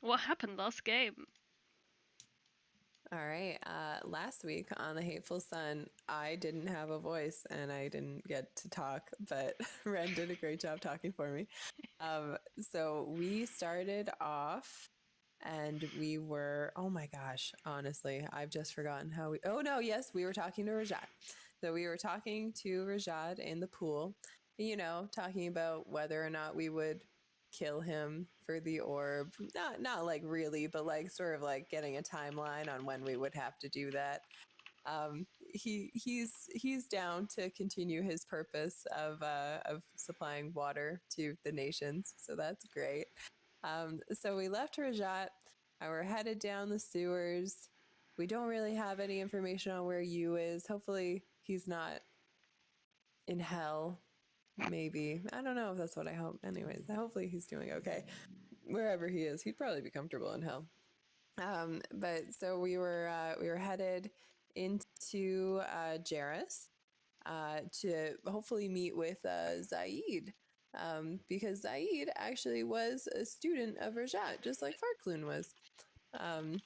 What happened last game? All right. Last week on The Hateful Sun, I didn't have a voice and I didn't get to talk, but Ren did a great job talking for me. So we started off and we were, oh my gosh, honestly, I've just forgotten how we, oh no, yes, we were talking to Rajat. So we were talking to Rajat in the pool, talking about whether or not we would kill him for the orb. Not like really, but like sort of like getting a timeline on when we would have to do that. He's down to continue his purpose of supplying water to the nations, so that's great. So we left Rajat and we're headed down the sewers. We don't really have any information on where Yu is. Hopefully he's not in hell. Maybe. I don't know if that's what I hope. Anyways, hopefully he's doing okay. Wherever he is, he'd probably be comfortable in hell. But so we were headed into Jarrus to hopefully meet with Zaid. Because Zaid actually was a student of Rajat, just like Farkloon was. I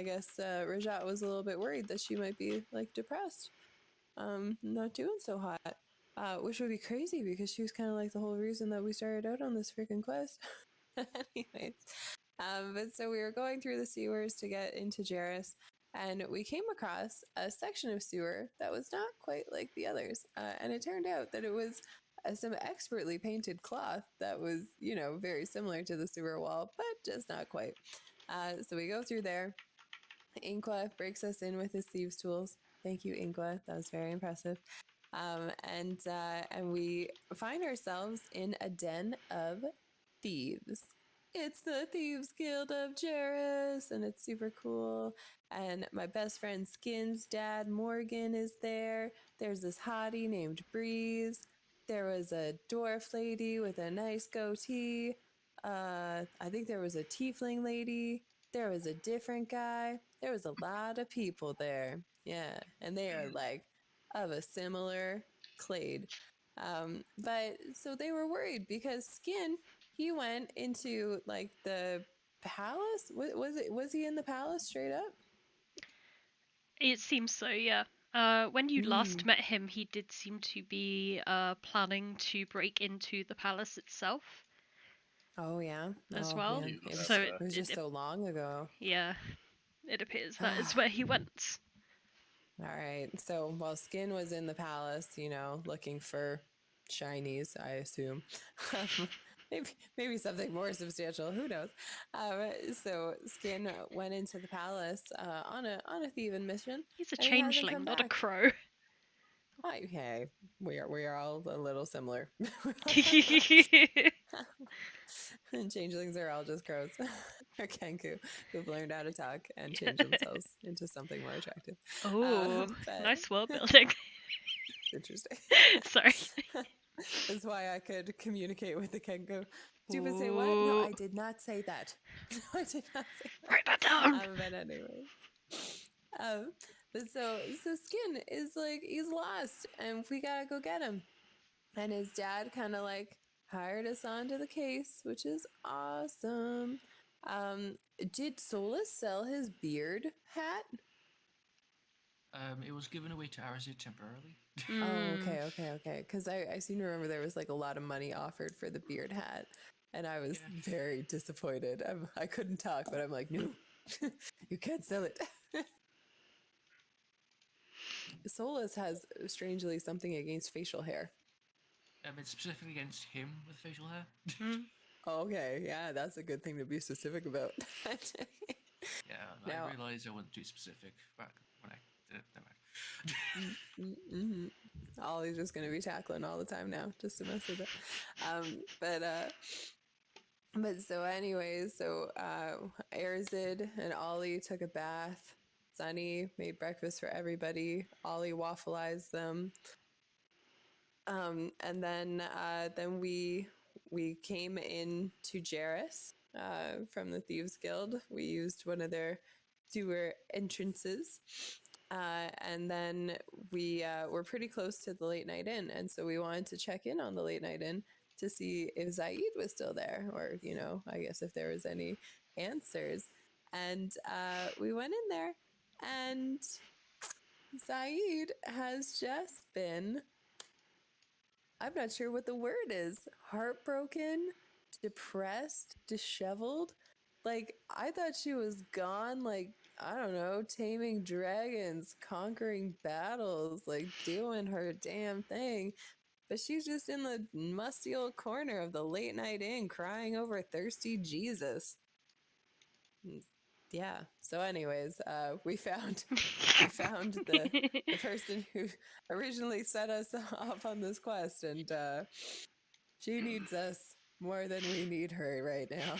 guess Rajat was a little bit worried that she might be like depressed, not doing so hot, which would be crazy because she was kind of like the whole reason that we started out on this freaking quest. Anyways, but so we were going through the sewers to get into Jarrus, and we came across a section of sewer that was not quite like the others. And it turned out that it was some expertly painted cloth that was, very similar to the sewer wall, but just not quite. So we go through there. Inqua breaks us in with his thieves' tools. Thank you, Inqua. That was very impressive. And we find ourselves in a den of thieves. It's the Thieves Guild of Jarrus, and it's super cool. And my best friend Skin's dad, Morgan, is there. There's this hottie named Breeze. There was a dwarf lady with a nice goatee. I think there was a tiefling lady. There was a different guy. There was a lot of people there. Yeah, and they are like of a similar clade. But so they were worried because Skin, he went into like the palace. Was he in the palace straight up? It seems so, yeah. When you last met him, he did seem to be planning to break into the palace itself. Oh yeah. As Oh well. man, So it was just so long ago. yeah, it appears that is where he went. All right. So while Skin was in the palace, looking for shinies, I assume. maybe something more substantial. Who knows? So Skin went into the palace on a thieving mission. He's a and he hasn't come changeling, not a back. crow. Hey, we are all a little similar. And changelings are all just crows or Kenku who've learned how to talk and change themselves into something more attractive. Oh, But nice world building. interesting. Sorry. That's why I could communicate with the Kenku. Stupid, say what? No, Ooh. I did not say that. No, I did not say that. Write that down. But anyway. But so Skin is like, he's lost and we gotta go get him. And his dad kind of like hired us onto the case, which is awesome. Did Solas sell his beard hat? It was given away to Arazid temporarily. Oh, okay. Because I seem to remember there was like a lot of money offered for the beard hat, and I was very disappointed. I couldn't talk, but I'm like, no, you can't sell it. Solas has strangely something against facial hair. It's specifically against him with facial hair. Okay, yeah, that's a good thing to be specific about. I realised I wasn't too specific back when I did it. Ollie's just going to be tackling all the time now, just to mess with it. But so anyways, Arazid and Ollie took a bath. Sunny made breakfast for everybody. Ollie waffleized them. And then we came in to Jarrus from the Thieves Guild. We used one of their sewer entrances. And then we were pretty close to the Late Night Inn. And so we wanted to check in on the Late Night Inn to see if Zaid was still there, or, you know, I guess if there was any answers. And we went in there, and Zaid has just been, I'm not sure what the word is, heartbroken, depressed, disheveled. Like, I thought she was gone, like, I don't know, taming dragons, conquering battles, like doing her damn thing. But she's just in the musty old corner of the late night inn crying over thirsty Jesus. Yeah. So anyways, we found the person who originally set us off on this quest, and she needs us more than we need her right now.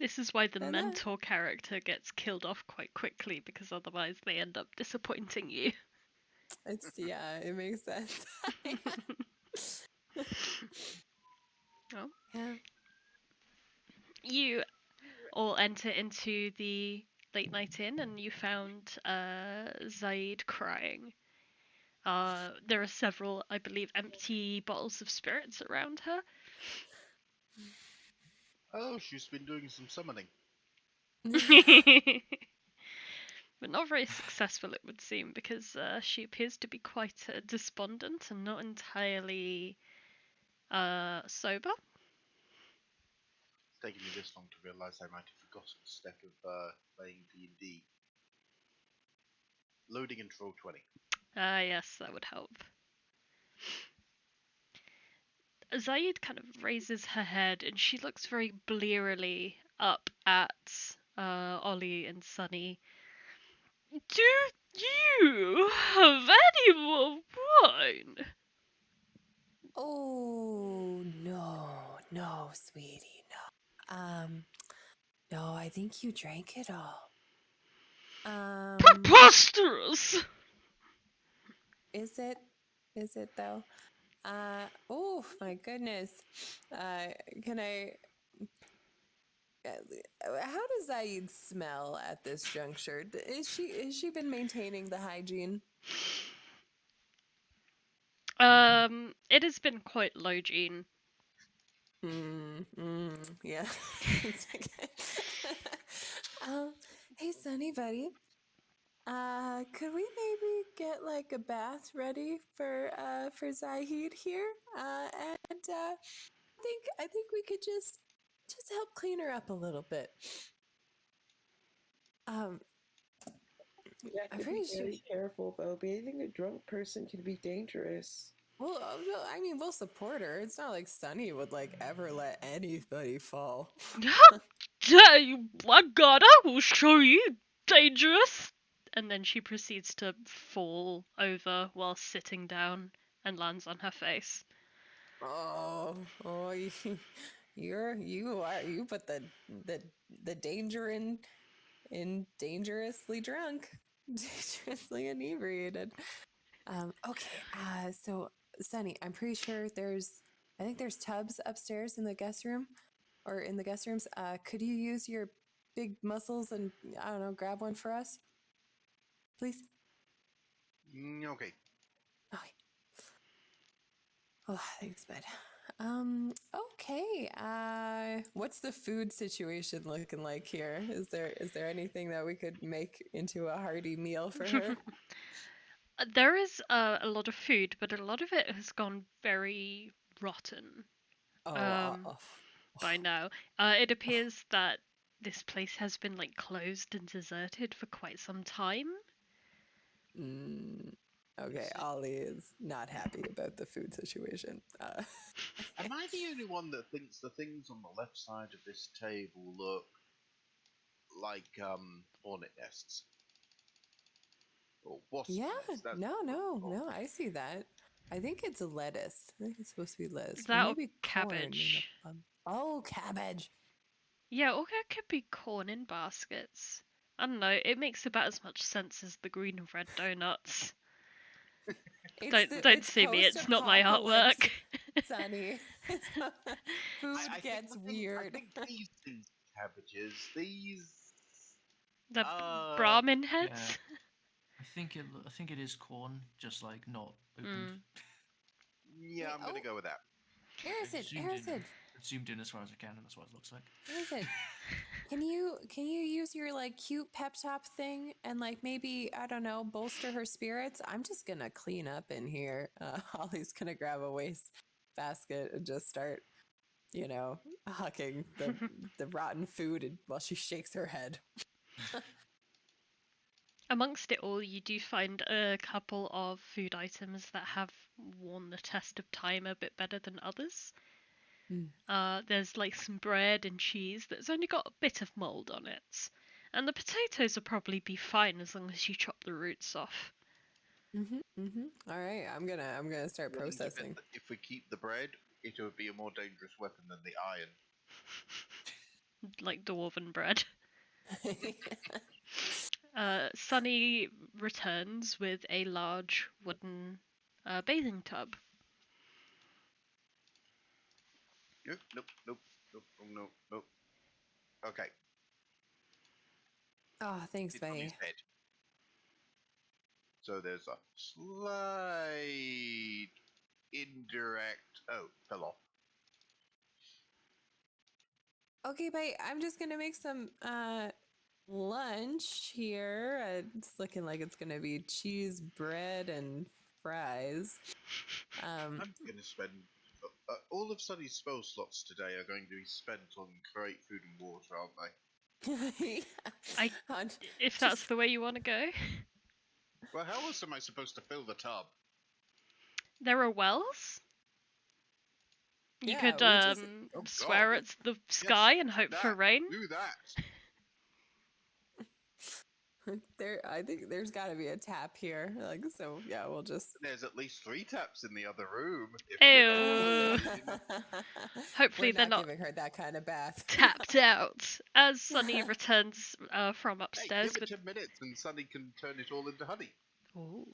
This is why the And mentor character gets killed off quite quickly, because otherwise they end up disappointing you. it's, yeah, it makes sense. Oh. Yeah. You all enter into the late night inn, and you found Zaid crying. There are several, I believe, empty bottles of spirits around her. Oh, she's been doing some summoning. But not very successful, it would seem, because she appears to be quite despondent and not entirely sober. It's taken me this long to realise I might have forgotten a step of playing D&D. Loading into roll 20. Yes, that would help. Zaid kind of raises her head, and she looks very blearily up at Ollie and Sunny. Do you have any more wine? Oh, no, sweetie, no. No, I think you drank it all. Preposterous! Is it? Is it though? Oh my goodness. Can I? How does Zaid smell at this juncture? Is she been maintaining the hygiene? It has been quite low, Gene. Yeah. It's okay. Hey, Sunny buddy. Could we maybe get like a bath ready for Zahid here? And I think we could just help clean her up a little bit. You have I'm to pretty be sure. very careful, though. Bathing a drunk person can be dangerous. Well, I mean, we'll support her. It's not like Sunny would like ever let anybody fall. How dare you, blackguard! I will show you, dangerous! And then she proceeds to fall over while sitting down and lands on her face. Oh, you put the danger in dangerously drunk, dangerously inebriated. Okay. So Sunny, I'm pretty sure I think there's tubs upstairs in the guest room, or in the guest rooms. Could you use your big muscles and, I don't know, grab one for us, please? Okay. Okay. Oh, thanks, bud. Okay. What's the food situation looking like here? Is there anything that we could make into a hearty meal for her? There is a lot of food, but a lot of it has gone very rotten by now. It appears that this place has been like closed and deserted for quite some time. Okay, Ollie is not happy about the food situation. Am I the only one that thinks the things on the left side of this table look like hornet nests? Or wasp Yeah, nests? That's no, I see that. I think it's lettuce. I think it's supposed to be lettuce. Or That or maybe corn in the cabbage. bun. Oh, cabbage. Yeah, or it could be corn in baskets. I don't know. It makes about as much sense as the green and red donuts. Don't It's see me. It's not my post-apocalypse, artwork. Sunny. Food I gets think weird. I think these things are cabbages. These. The Brahmin heads. Yeah. I think it is corn, just like not opened. Yeah, I'm gonna go with that. Arazid, Zoomed in as far as I can, and that's what it looks like. Arazid. Can you use your like cute pep talk thing and like maybe I don't know bolster her spirits? I'm just gonna clean up in here. Ollie's gonna grab a waste basket and just start, hucking the rotten food while she shakes her head. Amongst it all, you do find a couple of food items that have worn the test of time a bit better than others. There's like some bread and cheese that's only got a bit of mold on it. And the potatoes will probably be fine as long as you chop the roots off. All right, I'm gonna start processing. If we keep the bread, it would be a more dangerous weapon than the iron. Like dwarven bread. Sunny returns with a large wooden bathing tub. Nope. Okay. Oh, thanks, It's on Faye. his head. So there's a slight indirect. Oh, fell off. Okay, bye. I'm just gonna make some lunch here. It's looking like it's gonna be cheese, bread, and fries. I'm going to spend all of Sunny's spell slots today are going to be spent on create food and water, aren't they? If that's the way you want to go. Well, how else am I supposed to fill the tub? There are wells. You Yeah, could swear at the sky and hope for rain. Do that. I think there's got to be a tap here. Like, so yeah, we'll just. There's at least 3 taps in the other room. Ew. Hopefully We're they're not not giving her that kind of bath. tapped out. As Sunny returns from Hey, upstairs give it with 10 minutes and Sunny can turn it all into honey. Ooh.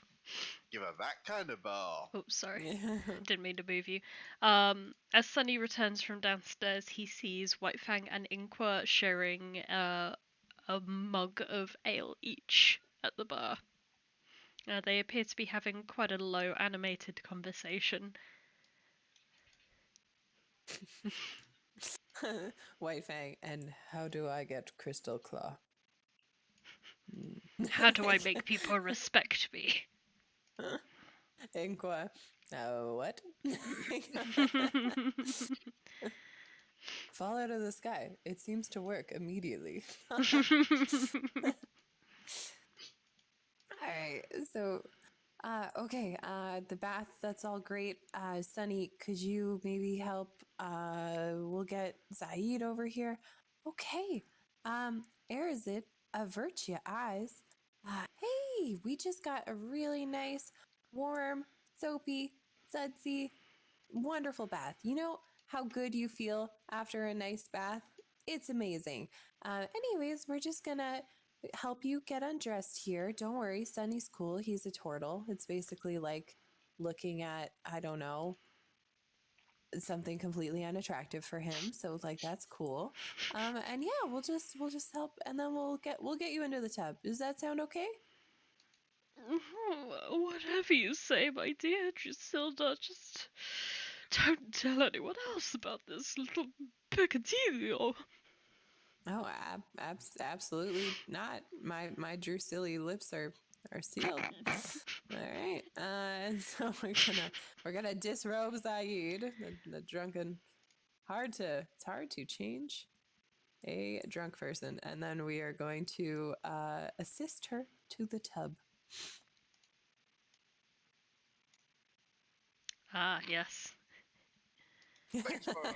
Give her that kind of bar. Oops, sorry. Didn't mean to move you. As Sunny returns from downstairs, he sees Whitefang and Inqua sharing a mug of ale each at the bar. They appear to be having quite a low animated conversation. Whitefang, and how do I get Crystal Claw? How do I make people respect me? Inqua, what? Fall out of the sky. It seems to work immediately. All right, so, okay, the bath, that's all great. Sunny, could you maybe help? We'll get Zaid over here. Okay, Arazid, avert your eyes. Hey, we just got a really nice, warm, soapy, sudsy, wonderful bath. You know how good you feel after a nice bath? It's amazing. Anyways, we're just gonna help you get undressed here. Don't worry, Sunny's cool. He's a turtle. It's basically like looking at, I don't know, something completely unattractive for him. So like that's cool. And yeah, we'll just help, and then we'll get you into the tub. Does that sound okay? Whatever you say, my dear Gisilda, just don't tell anyone else about this little peccadillo. Oh, absolutely not. My Drusilla lips are sealed. All right. So we're gonna disrobe Zaid, the drunken. It's hard to change a drunk person, and then we are going to assist her to the tub. Ah, yes. Thanks for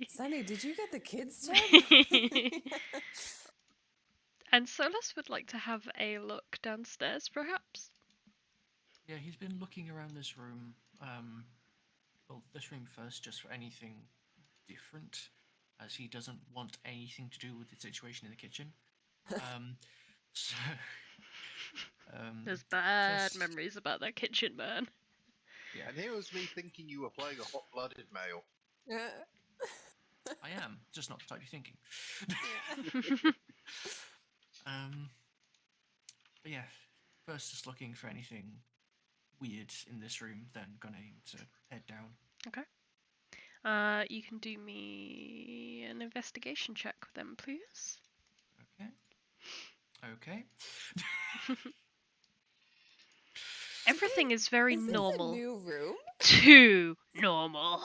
Sunny, did you get the kids' tub? And Solas would like to have a look downstairs, perhaps? Yeah, he's been looking around this room. Well, this room first, just for anything different, as he doesn't want anything to do with the situation in the kitchen. So, There's bad first- memories about that kitchen, man. Yeah, And here was me thinking you were playing a hot-blooded male. I am, just not the type you're thinking. But yeah, first just looking for anything weird in this room, then gonna aim to head down. You can do me an investigation check then, please. Okay. Everything is very Is this normal. a new room? Too normal.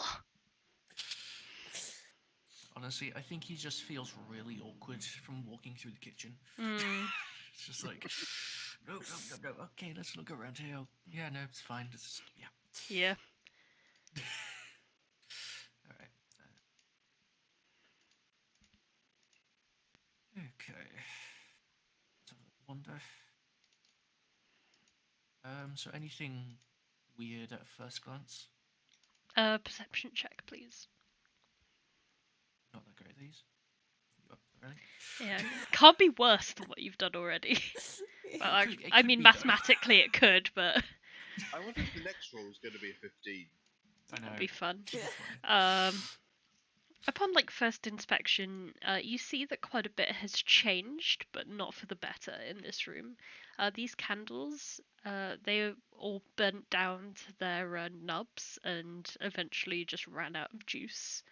Honestly, I think he just feels really awkward from walking through the kitchen. It's just like, no. Okay, let's look around here. Yeah, no, it's fine. Yeah. Yeah. All right. Okay. Let's have a wonder. So anything weird at first glance? Perception check, please. Not that great, these. You up for it? Yeah, can't be worse than what you've done already. Well, It could I be, mean, though. mathematically it could, but I wonder if the next roll is going to be a 15. I know. that'd be fun. It'd be fun. Upon first inspection, you see that quite a bit has changed, but not for the better in this room. These candles, they all burnt down to their nubs and eventually just ran out of juice,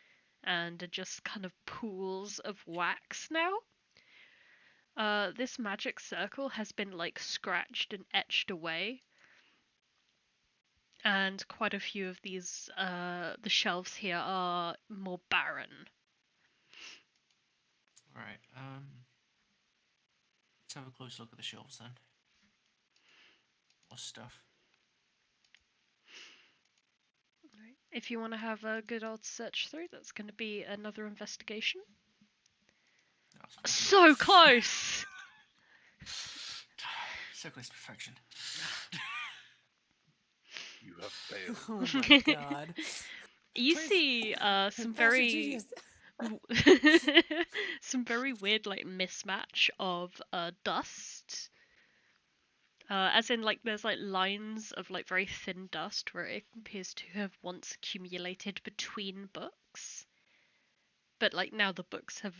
and are just kind of pools of wax now. This magic circle has been scratched and etched away, and quite a few of these, the shelves here are more barren. Alright, let's have a close look at the shelves then. More stuff. Right. If you want to have a good old search through, that's going to be another investigation. That's fine. So close! So close to perfection. You have failed. Oh my god. You Where's- see some Master very Genius. some very weird mismatch of dust. As in there's lines of very thin dust where it appears to have once accumulated between books. But now the books have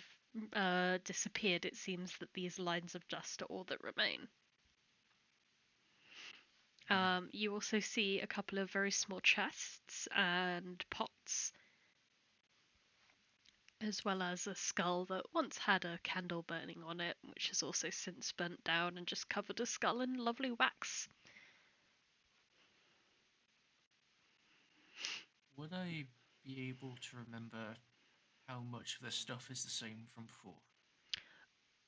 disappeared, it seems that these lines of dust are all that remain. You also see a couple of very small chests and pots, as well as a skull that once had a candle burning on it, which has also since burnt down and just covered a skull in lovely wax. Would I be able to remember how much of this stuff is the same from before?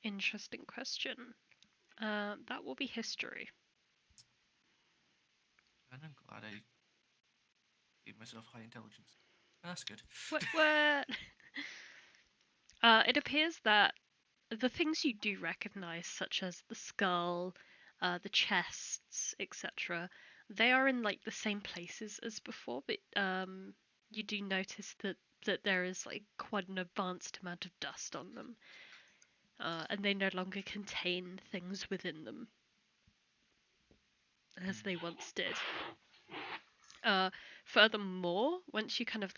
Interesting question. That will be history. And I'm glad I gave myself high intelligence. That's good. What? It appears that the things you do recognize, such as the skull, the chests, etc., they are in the same places as before, but you do notice that there is quite an advanced amount of dust on them, and they no longer contain things within them as they once did. Furthermore, once you kind of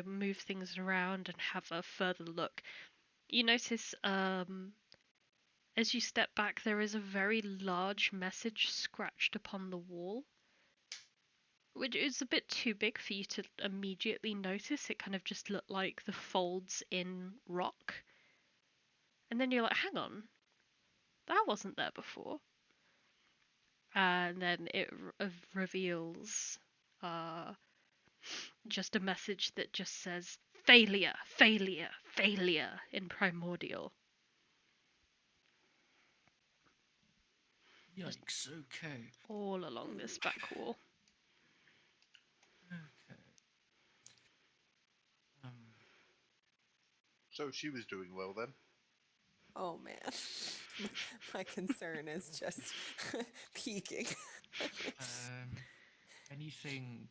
move things around and have a further look, you notice as you step back there is a very large message scratched upon the wall, which is a bit too big for you to immediately notice. It kind of just looked like the folds in rock, and then you're like, hang on, that wasn't there before. And then it reveals just a message that just says failure, failure, failure in primordial. Yikes, okay. All along this back wall. Okay. So she was doing well then. Oh man. My concern is just peaking. Anything...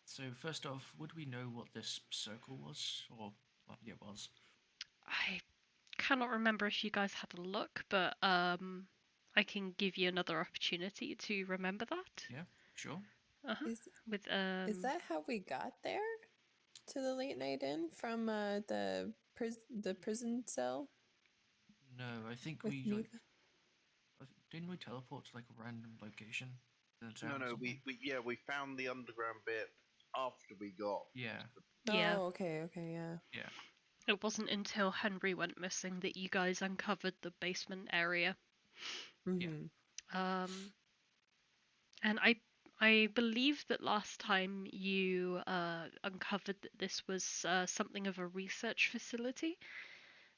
So first off, would we know what this circle was? Or what it was? I cannot remember if you guys had a look, but I can give you another opportunity to remember that. Yeah, sure. With Is that how we got there? To the late night inn from the prison cell? No, I think With we Neva? didn't we teleport to a random location? the town or No, something? we found the underground bit after we got. Yeah, Yeah. Oh, okay, yeah. yeah. It wasn't until Henry went missing that you guys uncovered the basement area. Mm-hmm. And I believe that last time you uncovered that this was something of a research facility.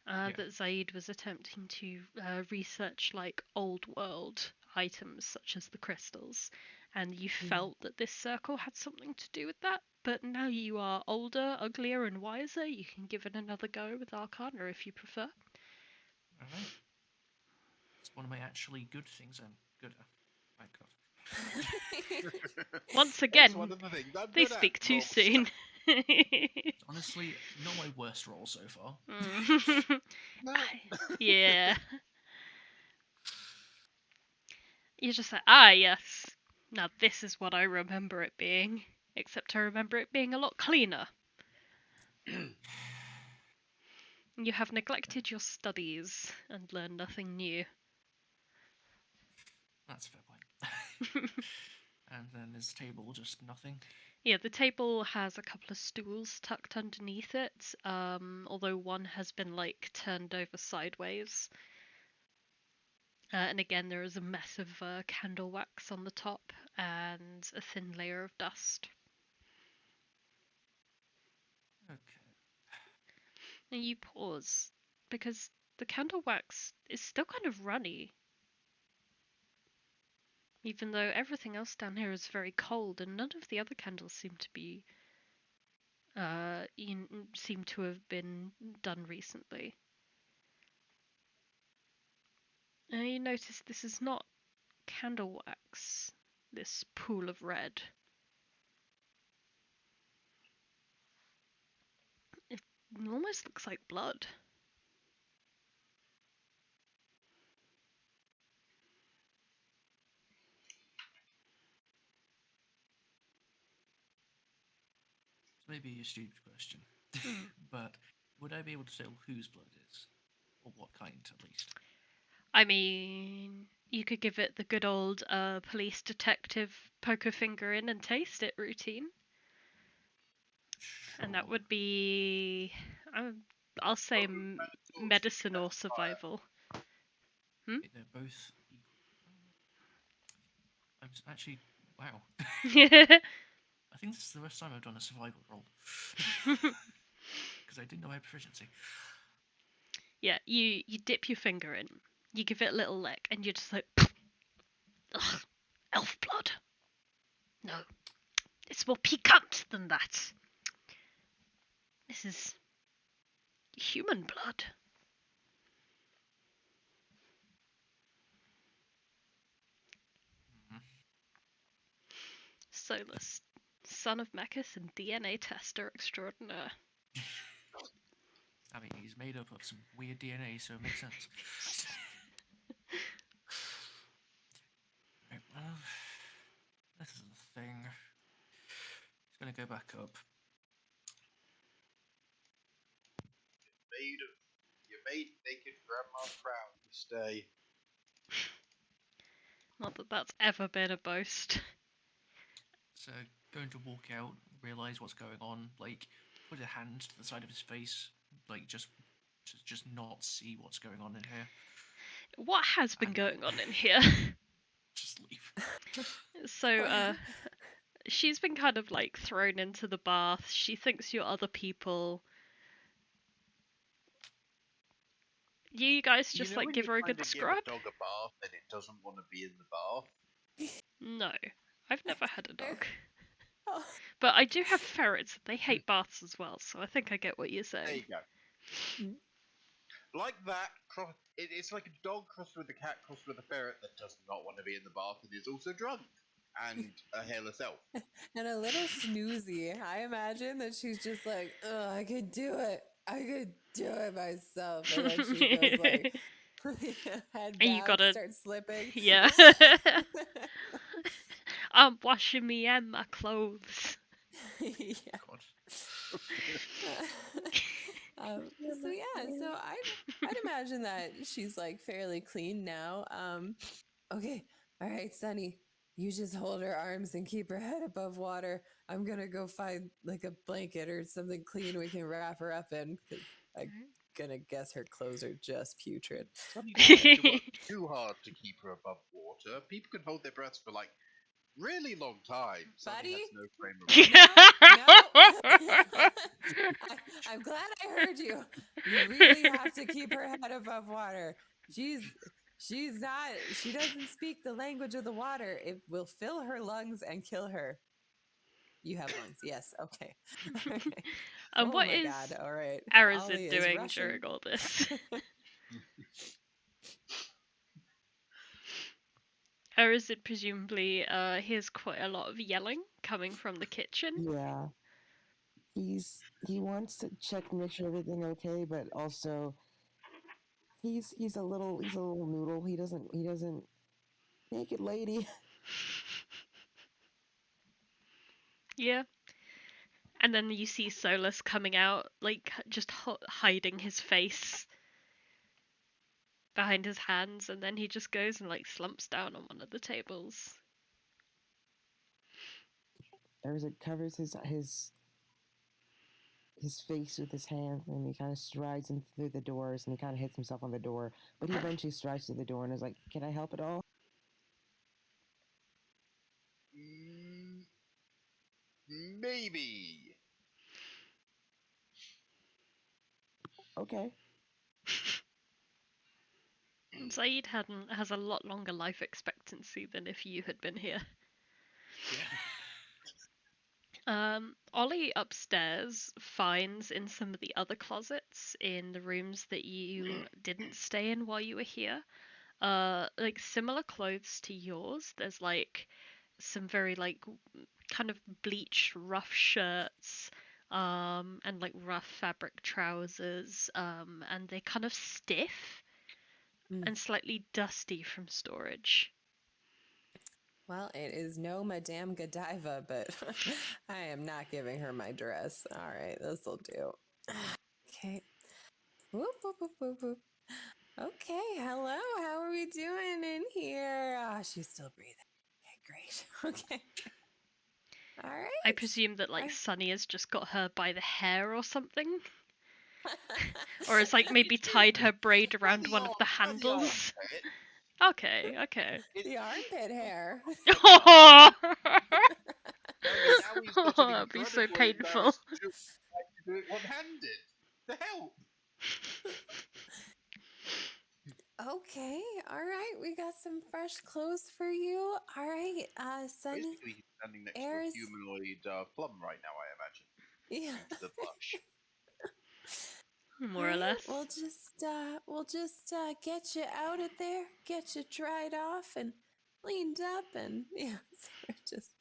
Yeah. That Zaid was attempting to research like old world items such as the crystals, and you felt that this circle had something to do with that. But now you are older, uglier, and wiser. You can give it another go with Arcana if you prefer. All right. It's one of my actually good things I'm good at. My God. Once That's again, one of the things I'm they good at, speak too roll soon. Honestly, not my worst roll so far. No. Yeah. You're just like, yes. Now this is what I remember it being. Except I remember it being a lot cleaner. You have neglected your studies and learned nothing new. That's a fair point. And then this table, just nothing. Yeah, the table has a couple of stools tucked underneath it, although one has been like turned over sideways. And again, there is a mess of candle wax on the top and a thin layer of dust. Okay. Now you pause because the candle wax is still kind of runny, even though everything else down here is very cold, and none of the other candles seem to be seem to have been done recently. Now you notice this is not candle wax, this pool of red. It almost looks like blood. This may be a stupid question, Hmm. but would I be able to tell whose blood it is? Or what kind, at least? I mean, you could give it the good old police detective poke a finger in and taste it routine. Sure. And that would be, I'll say medicine or survival. Okay, they're both equal. I'm actually, wow. I think this is the first time I've done a survival roll. Because I didn't know I had proficiency. Yeah, you dip your finger in, you give it a little lick, and you're just like, ugh, elf blood. No, it's more piquant than that. This is human blood. Mhm. Solas, son of Mechas and DNA tester extraordinaire. I mean, he's made up of some weird DNA, so it makes sense. Right, well, this is the thing. He's gonna go back up. You made naked grandma proud this day. Not that that's ever been a boast. So, going to walk out, realize what's going on, like, put a hand to the side of his face, like, just not see what's going on in here. What has been And going on in here? just leave. So, she's been kind of like thrown into the bath. She thinks you're other people. You guys just you know like when give you her a kind good of give a scrub? dog a bath and it doesn't want to be in the bath? No, I've never had a dog. Oh. But I do have ferrets. They hate baths as well, so I think I get what you're saying. There you go. Like that, it's like a dog crossed with a cat crossed with a ferret that does not want to be in the bath and is also drunk. And a hairless elf. And a little snoozy. I imagine that she's just like, oh, I could do it. I could do it myself. And then she goes like, head And you back, gotta- start slipping. Yeah. I'm washing me and my clothes. Yeah. God. So yeah, so I'd imagine that she's like fairly clean now. Okay, all right, Sunny, You just hold her arms and keep her head above water. I'm gonna go find like a blanket or something clean we can wrap her up in, because I'm gonna guess her clothes are just putrid. Sonny doesn't need to work too hard to keep her above water. People can hold their breaths for like really long time. Sonny Buddy? has no frame of reference. I'm glad I heard you. You really have to keep her head above water. She's not. She doesn't speak the language of the water. It will fill her lungs and kill her. You have lungs, yes. Okay. Okay. And Oh what my is God! All right. Arazid Ollie is doing rushing. during all this? Arazid presumably hears quite a lot of yelling coming from the kitchen. Yeah. He wants to check and make sure everything okay, but also he's a little noodle. He doesn't naked lady. Yeah. And then you see Solas coming out, like just hiding his face behind his hands, and then he just goes and like slumps down on one of the tables. Arazid covers his face with his hand, and he kind of strides in through the doors, and he kind of hits himself on the door, but he eventually strides through the door and is like, "Can I help at all?" Maybe. Okay. Zaid has a lot longer life expectancy than if you had been here. Ollie upstairs finds in some of the other closets in the rooms that you didn't stay in while you were here, like similar clothes to yours. There's like some very like kind of bleached rough shirts, and like rough fabric trousers, and they're kind of stiff and slightly dusty from storage. Well, it is no Madame Godiva, but I am not giving her my dress. All right, this'll do. Okay. Whoop, whoop, whoop, whoop, whoop. Okay, hello. How are we doing in here? Ah, she's still breathing. Okay, great. Okay. All right. I presume that like Sunny has just got her by the hair or something. Or has like maybe tied her braid around one of the handles. Okay. The armpit hair. Oh, Now he's got an that'd be so incredibly painful. embarrassed joke trying to do it one-handed. To help. Okay, all right. We got some fresh clothes for you. All right, Sunny. Basically, he's standing next Airs. to a humanoid plum right now, I imagine. Yeah. The blush. More or less. We'll just get you out of there, get you dried off and cleaned up, and yeah, so we're just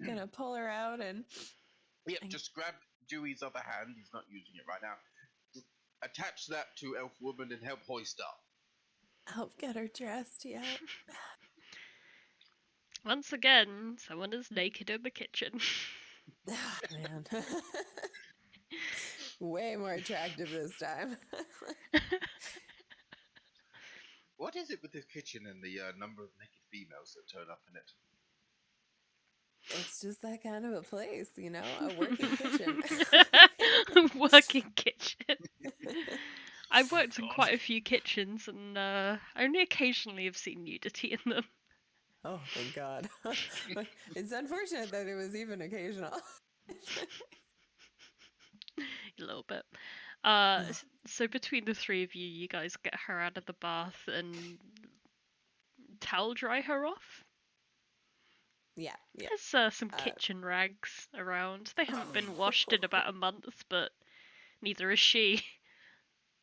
gonna pull her out and Just grab Dewey's other hand. He's not using it right now. Attach that to Elf Woman and help hoist up. help get her dressed. Yeah. Once again, someone is naked in the kitchen. Oh, man. Way more attractive this time. What is it with this kitchen and the number of naked females that turn up in it? It's just that kind of a place, you know, a working kitchen. Working kitchen. I've worked in quite a few kitchens, and only occasionally have seen nudity in them. Oh, thank God. It's unfortunate that it was even occasional. A little bit. So between the three of you, you guys get her out of the bath and towel dry her off. Yeah. There's some kitchen rags around. They haven't been washed in about a month, but neither is she.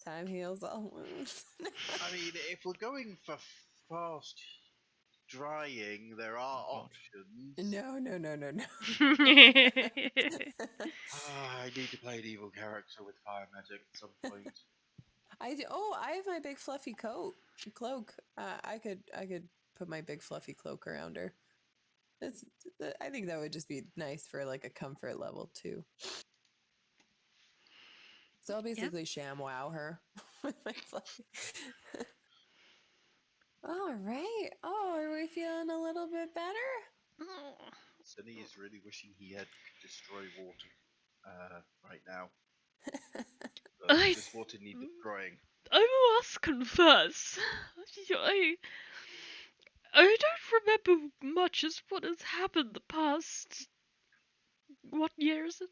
Time heals all wounds. I mean, if we're going for fast drying, there are options. No. I need to play an evil character with fire magic at some point. I have my big fluffy cloak. I could put my big fluffy cloak around her. I think that would just be nice for like a comfort level too. So I'll basically sham wow her with my fluffy. All right. Oh, are we feeling a little bit better? Sunny is really wishing he had destroy water right now. I, This water needs destroying. I must confess, I don't remember much as what has happened the past. What year is it?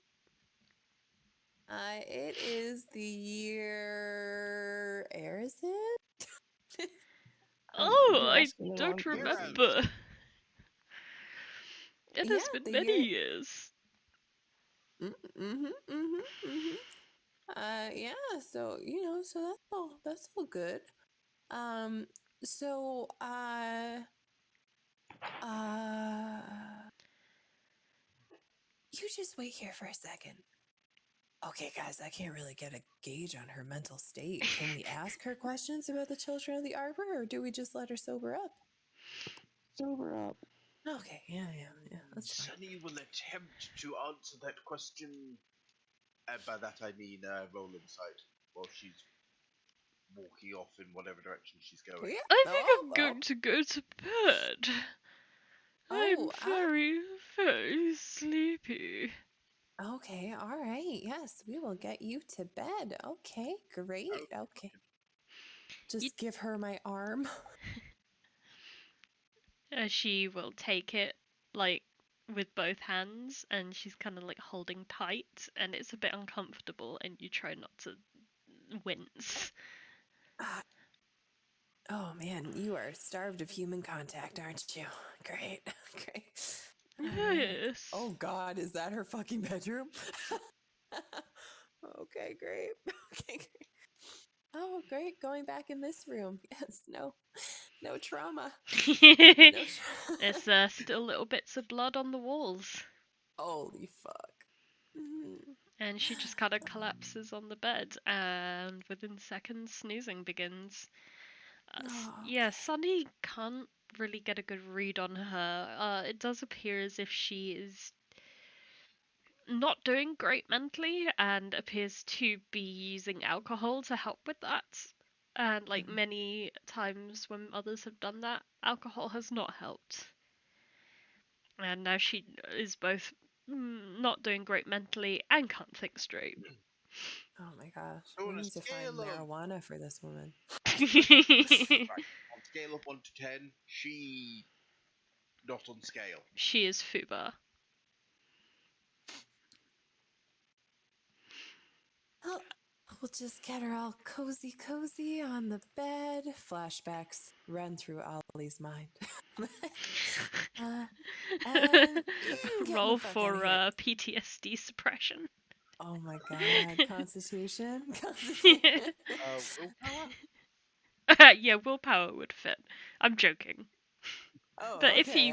It is the year Arazid. Oh, You're I asking the wrong don't person. remember. It has Yeah, been the many year. years. Yeah. So so that's all good. Um. So you just wait here for a second. Okay, guys, I can't really get a gauge on her mental state. Can we ask her questions about the children of the arbor, or do we just let her sober up? Sober up. Okay, yeah, that's fine. Sunny will attempt to answer that question. By that I mean roll insight while she's walking off in whatever direction she's going. Yeah. I think I'm going to go to bed. I'm Oh, very, very sleepy. okay, all right. Yes, we will get you to bed. Okay, great. Okay. Just give her my arm. She will take it, like, with both hands, and she's kind of like holding tight, and it's a bit uncomfortable, and you try not to wince. Oh man, you are starved of human contact, aren't you? Great, great. Yes. Oh God, is that her fucking bedroom? Okay, great. Okay, great. Oh, great. Going back in this room. Yes, no trauma. There's still little bits of blood on the walls. Holy fuck. And she just kind of collapses on the bed, and within seconds, snoozing begins. Yeah, Sunny can't really get a good read on her. It does appear as if she is not doing great mentally and appears to be using alcohol to help with that. And like many times when others have done that, alcohol has not helped. And now she is both not doing great mentally and can't think straight. Oh my gosh. So We on a need to find scale of marijuana for this woman. on scale of 1 to 10, she not on scale. She is Fuba. Oh, we'll just get her all cozy on the bed. Flashbacks run through Ollie's mind. Roll for PTSD suppression. Oh my god, Constitution? Constitution. Willpower? Yeah, willpower would fit. I'm joking. Oh, But okay.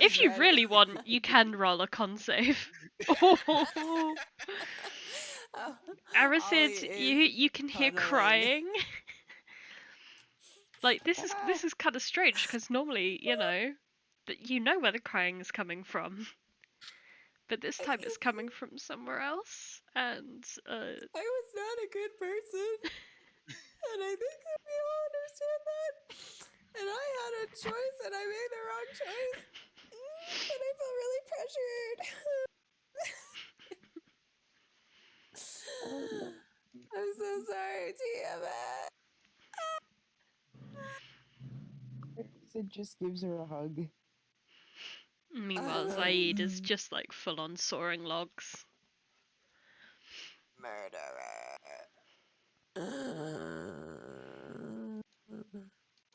if you really want, you can roll a con save. Oh. Arazid, you can hear crying. Like this is kind of strange because normally that you know where the crying is coming from, but this time it's coming from somewhere else. And I was not a good person, and I think that we all understand that. And I had a choice, and I made the wrong choice, and I felt really pressured. I'm so sorry, Tiamat. It just gives her a hug. meanwhile, Zaid is just like full on sawing logs. Murderer.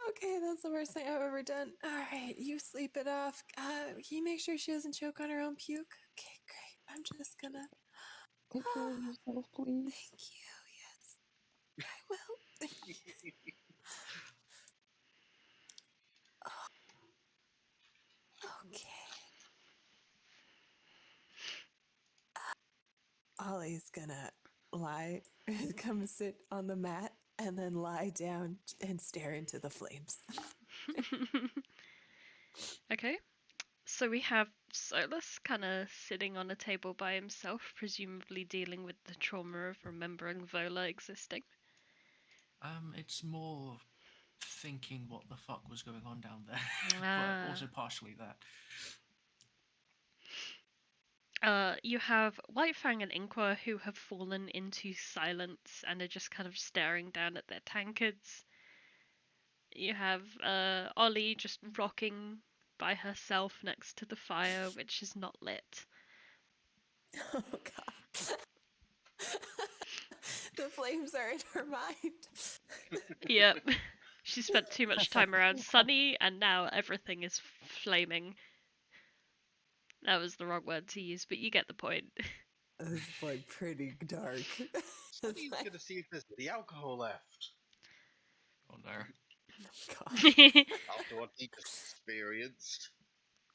Okay, that's the worst thing I've ever done. All right, you sleep it off. Can you make sure she doesn't choke on her own puke? Okay, great. I'm just gonna Take care of yourself, please. Thank you. Yes, I will. Okay. Ollie's gonna come sit on the mat and then lie down and stare into the flames. Okay. So we have Solas kind of sitting on a table by himself, presumably dealing with the trauma of remembering Vola existing. It's more thinking what the fuck was going on down there, but also partially that. You have Whitefang and Inqua who have fallen into silence and are just kind of staring down at their tankards. You have Ollie just rocking by herself next to the fire, which is not lit. Oh god. The flames are in her mind. Yep. She spent too much time around Sunny, and now everything is flaming. That was the wrong word to use, but you get the point. It's like pretty dark. Somebody's gonna see if there's any alcohol left. Oh no. God. After what he just experienced.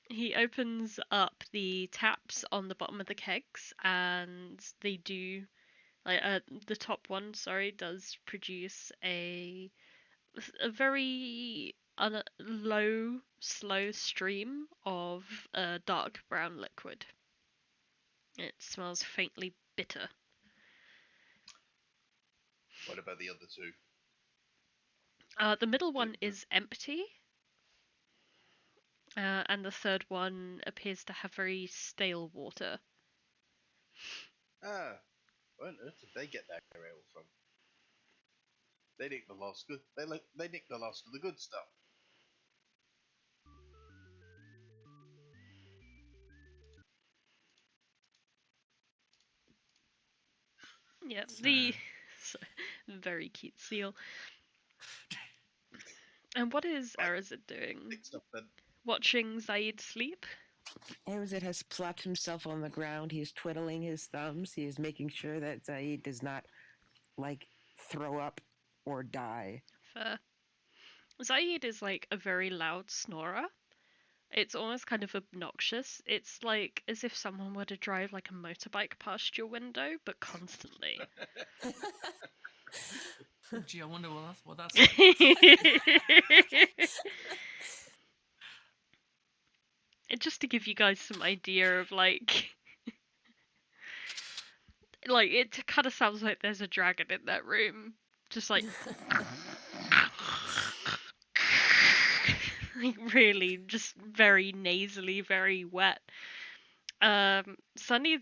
He opens up the taps on the bottom of the kegs, and they do, like, the top one, sorry, does produce a very low, slow stream of dark brown liquid. It smells faintly bitter. What about the other two? The middle one is empty, and the third one appears to have very stale water. Ah, where on earth did they get their ale from? They nicked the last good. They nicked the last of the good stuff. Yeah, So- the very cute seal. And what is Right. Arazid doing? Nick stuff then. Watching Zaid sleep? Arazid has plopped himself on the ground. He is twiddling his thumbs. He is making sure that Zaid does not, like, throw up or die. Fair. Zaid is like a very loud snorer. It's almost kind of obnoxious. It's like as if someone were to drive like a motorbike past your window, but constantly. Gee, I wonder what that's like. And just to give you guys some idea of like it kind of sounds like there's a dragon in that room, just like like really just very nasally, very wet. Sunny,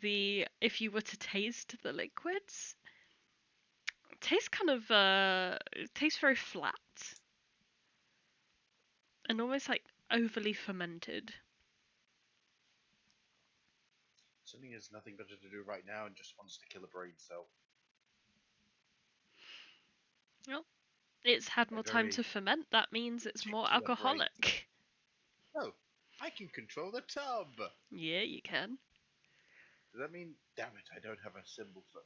if you were to taste the liquids, tastes kind of tastes very flat and almost like overly fermented. Sunny has nothing better to do right now and just wants to kill a brain cell. Well, it's had more time very to ferment. That means it's more particular brain alcoholic. Oh, I can control the tub! Yeah, you can. Does that mean, damn it, I don't have a symbol for...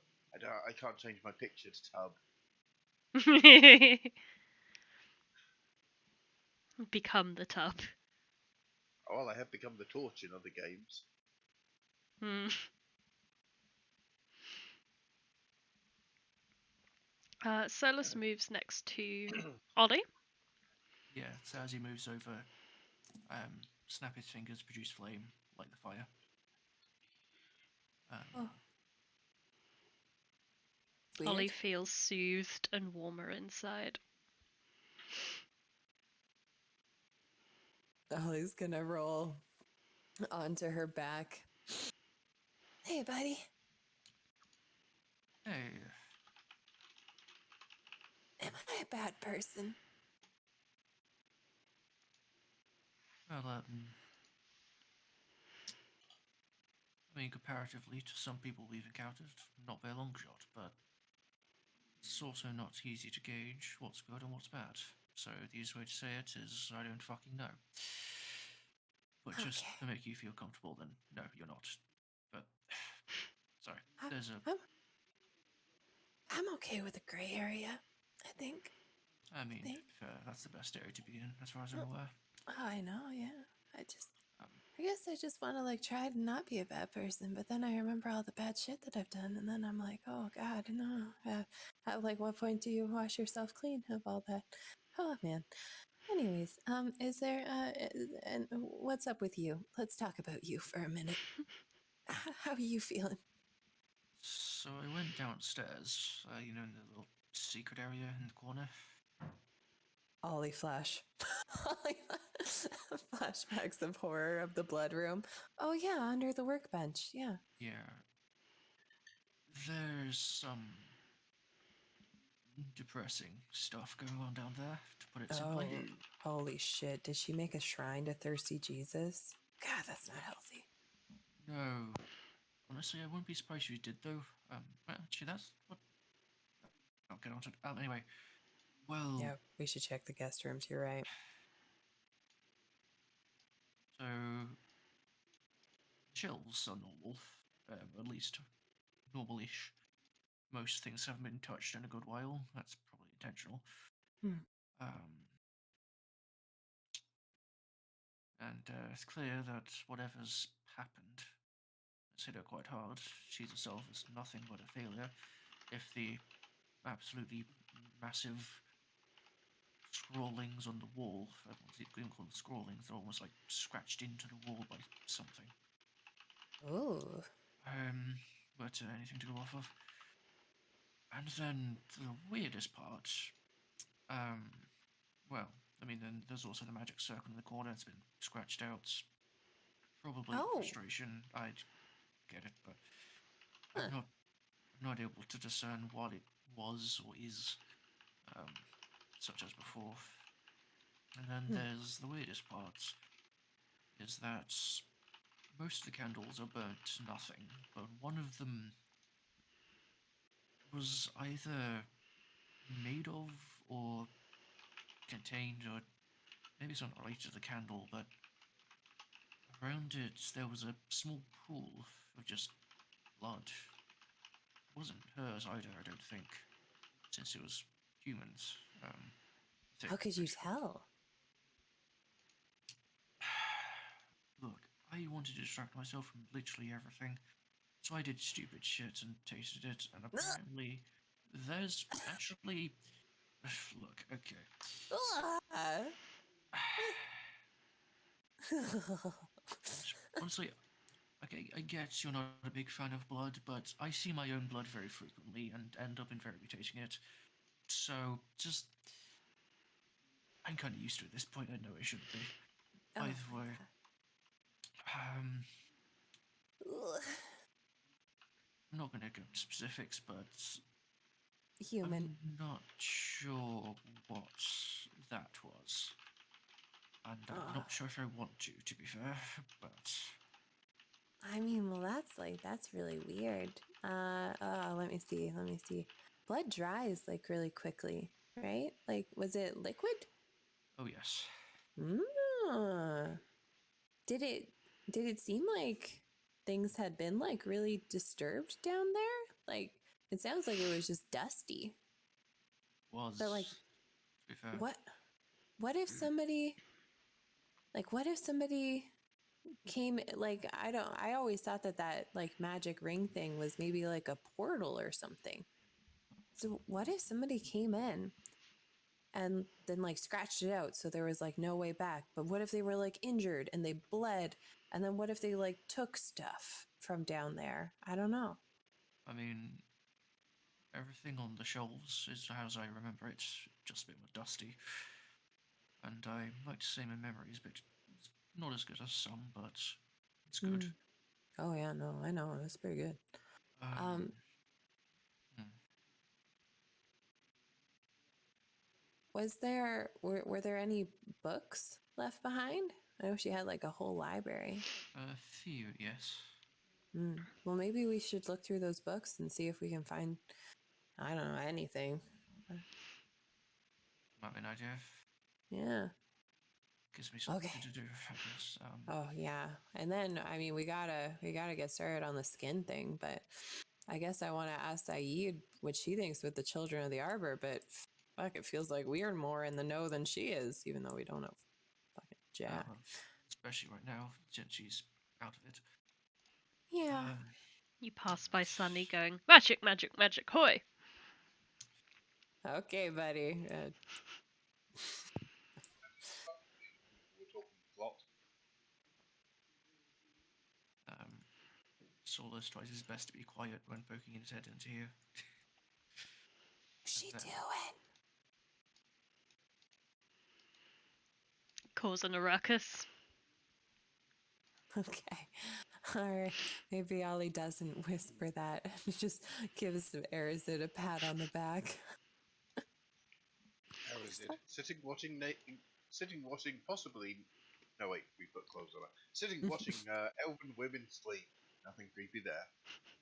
I can't change my picture to tub. Become the tub. Oh, well, I have become the torch in other games. Hmm. Solas moves next to Ollie. Yeah, so as he moves over, snap his fingers, produce flame, light the fire. Oh. Ollie Weird. feels soothed and warmer inside. Ollie's gonna roll onto her back. Hey, buddy. Hey, Am I a bad person? well, I mean, comparatively to some people we've encountered, not by a long shot, but it's also not easy to gauge what's good and what's bad. So the easiest way to say it is, I don't fucking know. But just Okay. to make you feel comfortable, then no, you're not. But sorry, I'm, there's a. I'm okay with a gray area, I think. I mean, to be fair, that's the best area to be in, as far as I'm aware. Oh, I know, yeah. Um, I guess I just want to like try to not be a bad person, but then I remember all the bad shit that I've done, and then I'm like, oh God, no. At like what point do you wash yourself clean of all that? Oh man. Anyways, is there and what's up with you? Let's talk about you for a minute. How are you feeling? So I went downstairs, in the little secret area in the corner. Ollie flash. Flashbacks of horror of the blood room. Oh yeah, under the workbench. Yeah. Yeah. There's some depressing stuff going on down there, to put it simply. Oh, holy shit. Did she make a shrine to thirsty Jesus? God, that's not healthy. No. Honestly, I wouldn't be surprised if you did, though. Well, actually, that's what... I'll get on to it. Anyway. Well... Yeah, we should check the guest rooms. You're right. So... Shelves are normal. At least normal-ish. Most things haven't been touched in a good while. That's probably intentional. It's clear that whatever's happened has hit her quite hard. She herself is nothing but a failure. If the absolutely massive scrawlings on the wall, what's it even called, scrawlings, they're almost like scratched into the wall by something. Oh. But anything to go off of. And then the weirdest part, well, I mean, then there's also the magic circle in the corner. It's been scratched out. Probably frustration. I'd get it, but I'm not able to discern what it was or is, such as before. And then there's the weirdest part, is that most of the candles are burnt to nothing, but one of them was either made of or contained, or maybe it's not related to the candle, but around it there was a small pool of just blood. It wasn't hers either, I don't think, since it was humans. How could you tell? Look, I wanted to distract myself from literally everything, so I did stupid shit and tasted it, and apparently there's actually... Look, okay. Honestly, okay, I get you're not a big fan of blood, but I see my own blood very frequently and end up invariably tasting it. So, just... I'm kind of used to it at this point. I know I shouldn't be. Either way. I'm not going to go into specifics, but... Human. I'm not sure what that was. And I'm not sure if I want to be fair, but... I mean, well, that's really weird. Let me see. Blood dries, like, really quickly, right? Like, was it liquid? Oh, yes. Did it seem like things had been, like, really disturbed down there? Like, it sounds like it was just dusty. Was, but, like, to be fair. What if somebody came, like, I always thought that like magic ring thing was maybe like a portal or something. So what if somebody came in and then, like, scratched it out so there was, like, no way back? But what if they were, like, injured and they bled? And then what if they, like, took stuff from down there? I don't know. I mean, everything on the shelves is as I remember it, just a bit more dusty. And I like to say my memory is a bit... It's not as good as some, but it's good. Oh yeah, no, I know, that's pretty good. Were there any books left behind? I know she had, like, a whole library. A few, yes. Well, maybe we should look through those books and see if we can find, I don't know, anything. Might be an idea. Yeah. Gives me something to do, I guess. Oh yeah, and then, I mean, we gotta get started on the skin thing, but I guess I want to ask Saeed what she thinks with the Children of the Arbor, but fuck, it feels like we're more in the know than she is, even though we don't know fucking jack. Especially right now, since she's out of it. Yeah. You pass by Sunny going, magic, magic, magic, hoy! Okay, buddy. We're talking plot. Solas tries his best to be quiet when poking his head into here. What's she doing? causing a ruckus. Okay. Alright. Maybe Ollie doesn't whisper that. Just gives Arazid a pat on the back. Arazid, sitting watching possibly. No wait, we put clothes on. Sitting watching elven women sleep. Nothing creepy there.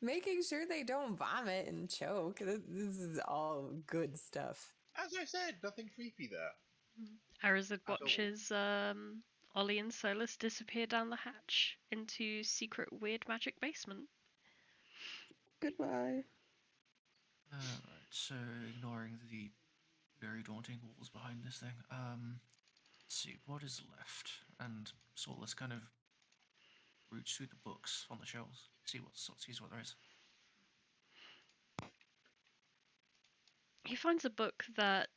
Making sure they don't vomit and choke. This is all good stuff. As I said, nothing creepy there. Arazid At all. watches Ollie and Solas disappear down the hatch into secret weird magic basement. Goodbye. Right, so ignoring the very daunting walls behind this thing, let's see, what is left? And Solas kind of roots through the books on the shelves, sees what there is. He finds a book that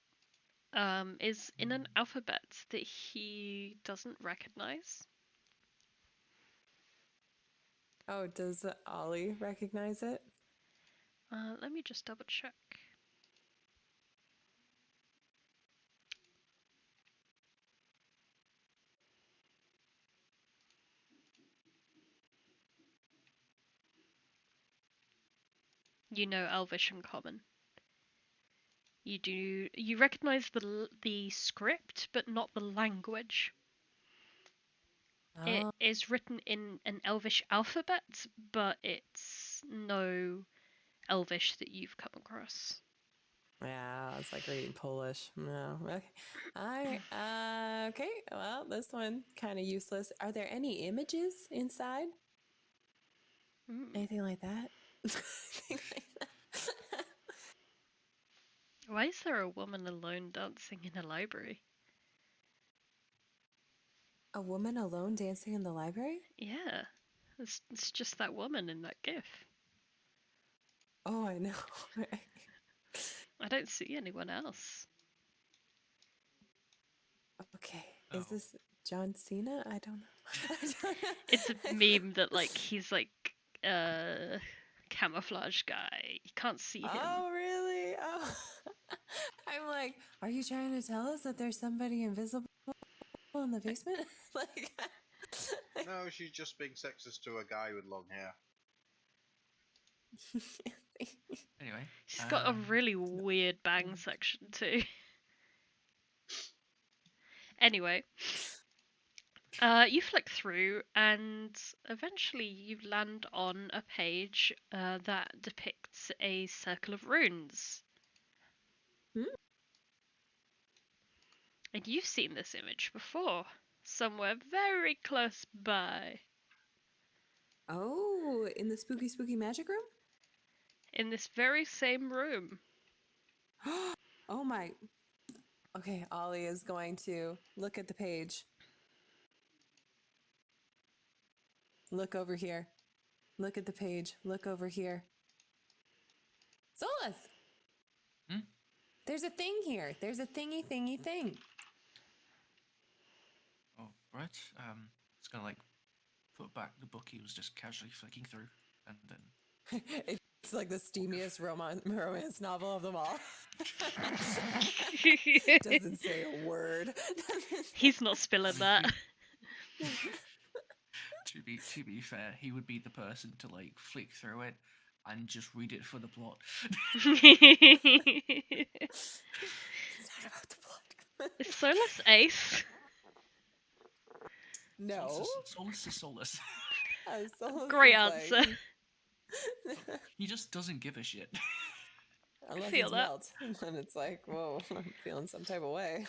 is in an alphabet that he doesn't recognize. Oh, does Ollie recognize it? Let me just double check. You know Elvish and Common. You recognize the script, but not the language. It Oh, is written in an Elvish alphabet, but it's no Elvish that you've come across. yeah, it's like reading Polish. No, okay. Alright. Okay. Well, this one kind of useless. Are there any images inside? Anything like that? Anything like that? Why is there a woman alone dancing in a library? A woman alone dancing in the library? Yeah, it's just that woman in that gif. Oh, I know. I don't see anyone else. Okay. Oh. Is this John Cena? I don't know. It's a meme that he's like a camouflage guy. You can't see him. Oh, really? Oh. I'm like, are you trying to tell us that there's somebody invisible in the basement? Like, No, she's just being sexist to a guy with long hair. Anyway, She's got a really weird bang section too. Anyway, you flick through and eventually you land on a page that depicts a circle of runes. And you've seen this image before, somewhere very close by. oh, in the spooky, spooky magic room? In this very same room. Oh my. Okay, Ollie is going to look at the page. Look over here. Look at the page. Look over here. Solas! Hmm? There's a thing here. There's a thingy thing. oh, right, it's gonna put back the book he was just casually flicking through, and then It's like the steamiest romance novel of them all. Doesn't say a word. He's not spilling that. to be fair, he would be the person to flick through it and just read it for the plot. It's not about the plot. Is Solas ace? No. Solas is Solas. Solas Great is answer. He just doesn't give a shit. Unless feel it's that. melt. And it's like, whoa, I'm feeling some type of way.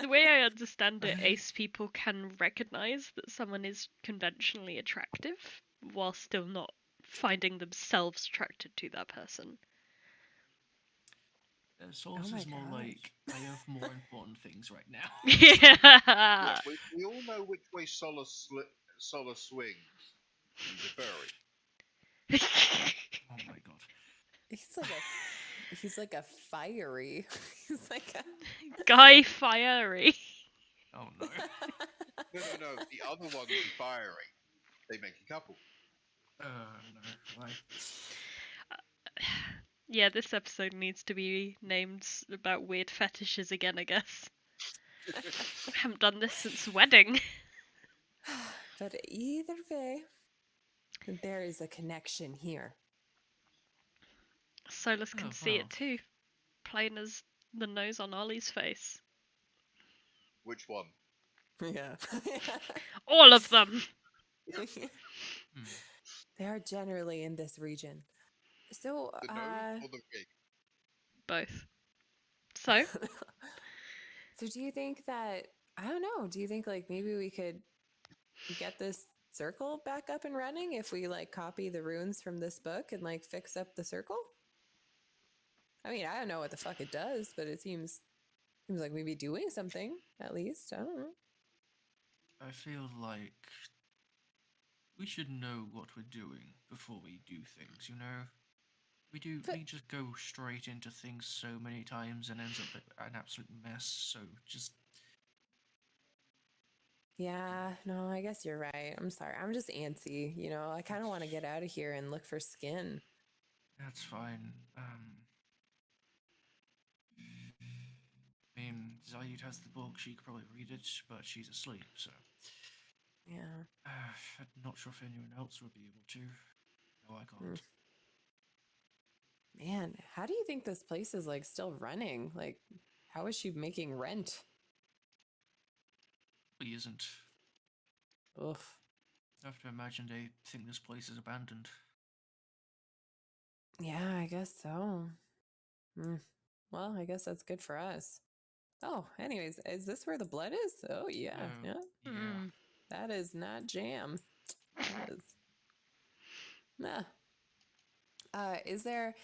The way I understand it, ace people can recognize that someone is conventionally attractive while still not finding themselves attracted to that person. Solas my is more gosh. like, I have more important things right now. Yeah. Look, we all know which way Solas swings. He's a furry. Oh my god. He's like a fiery. He's like a Guy Fiery. Oh no. No. The other ones are fiery. They make a couple. No. Why? Yeah, this episode needs to be named about weird fetishes again, I guess. Haven't done this since wedding. But either way, there is a connection here. Solas can Oh, see well. it too, plain as the nose on Ollie's face. Which one? Yeah. All of them. Hmm. They are generally in this region. So, The nose or the wig? Both. So, so do you think that, I don't know, do you think like maybe we could get this circle back up and running if we like copy the runes from this book and like fix up the circle? I mean, I don't know what the fuck it does, but it seems like we'd be doing something at least. I don't know. I feel like we should know what we're doing before we do things, you know? But- We just go straight into things so many times and ends up an absolute mess, so just Yeah, no, I guess you're right. I'm sorry. I'm just antsy, you know. I kind of want to get out of here and look for skin. that's fine. I mean, Zaid has the book, she could probably read it, but she's asleep, so Yeah. I'm not sure if anyone else would be able to. No, I can't. Man, how do you think this place is like still running? Like, how is she making rent? He isn't. Oof. I have to imagine they think this place is abandoned. Yeah, I guess so. Well, I guess that's good for us. Oh, anyways, is this where the blood is? Oh, yeah. Oh, Yeah. yeah. That is not jam. That is. Nah. Is there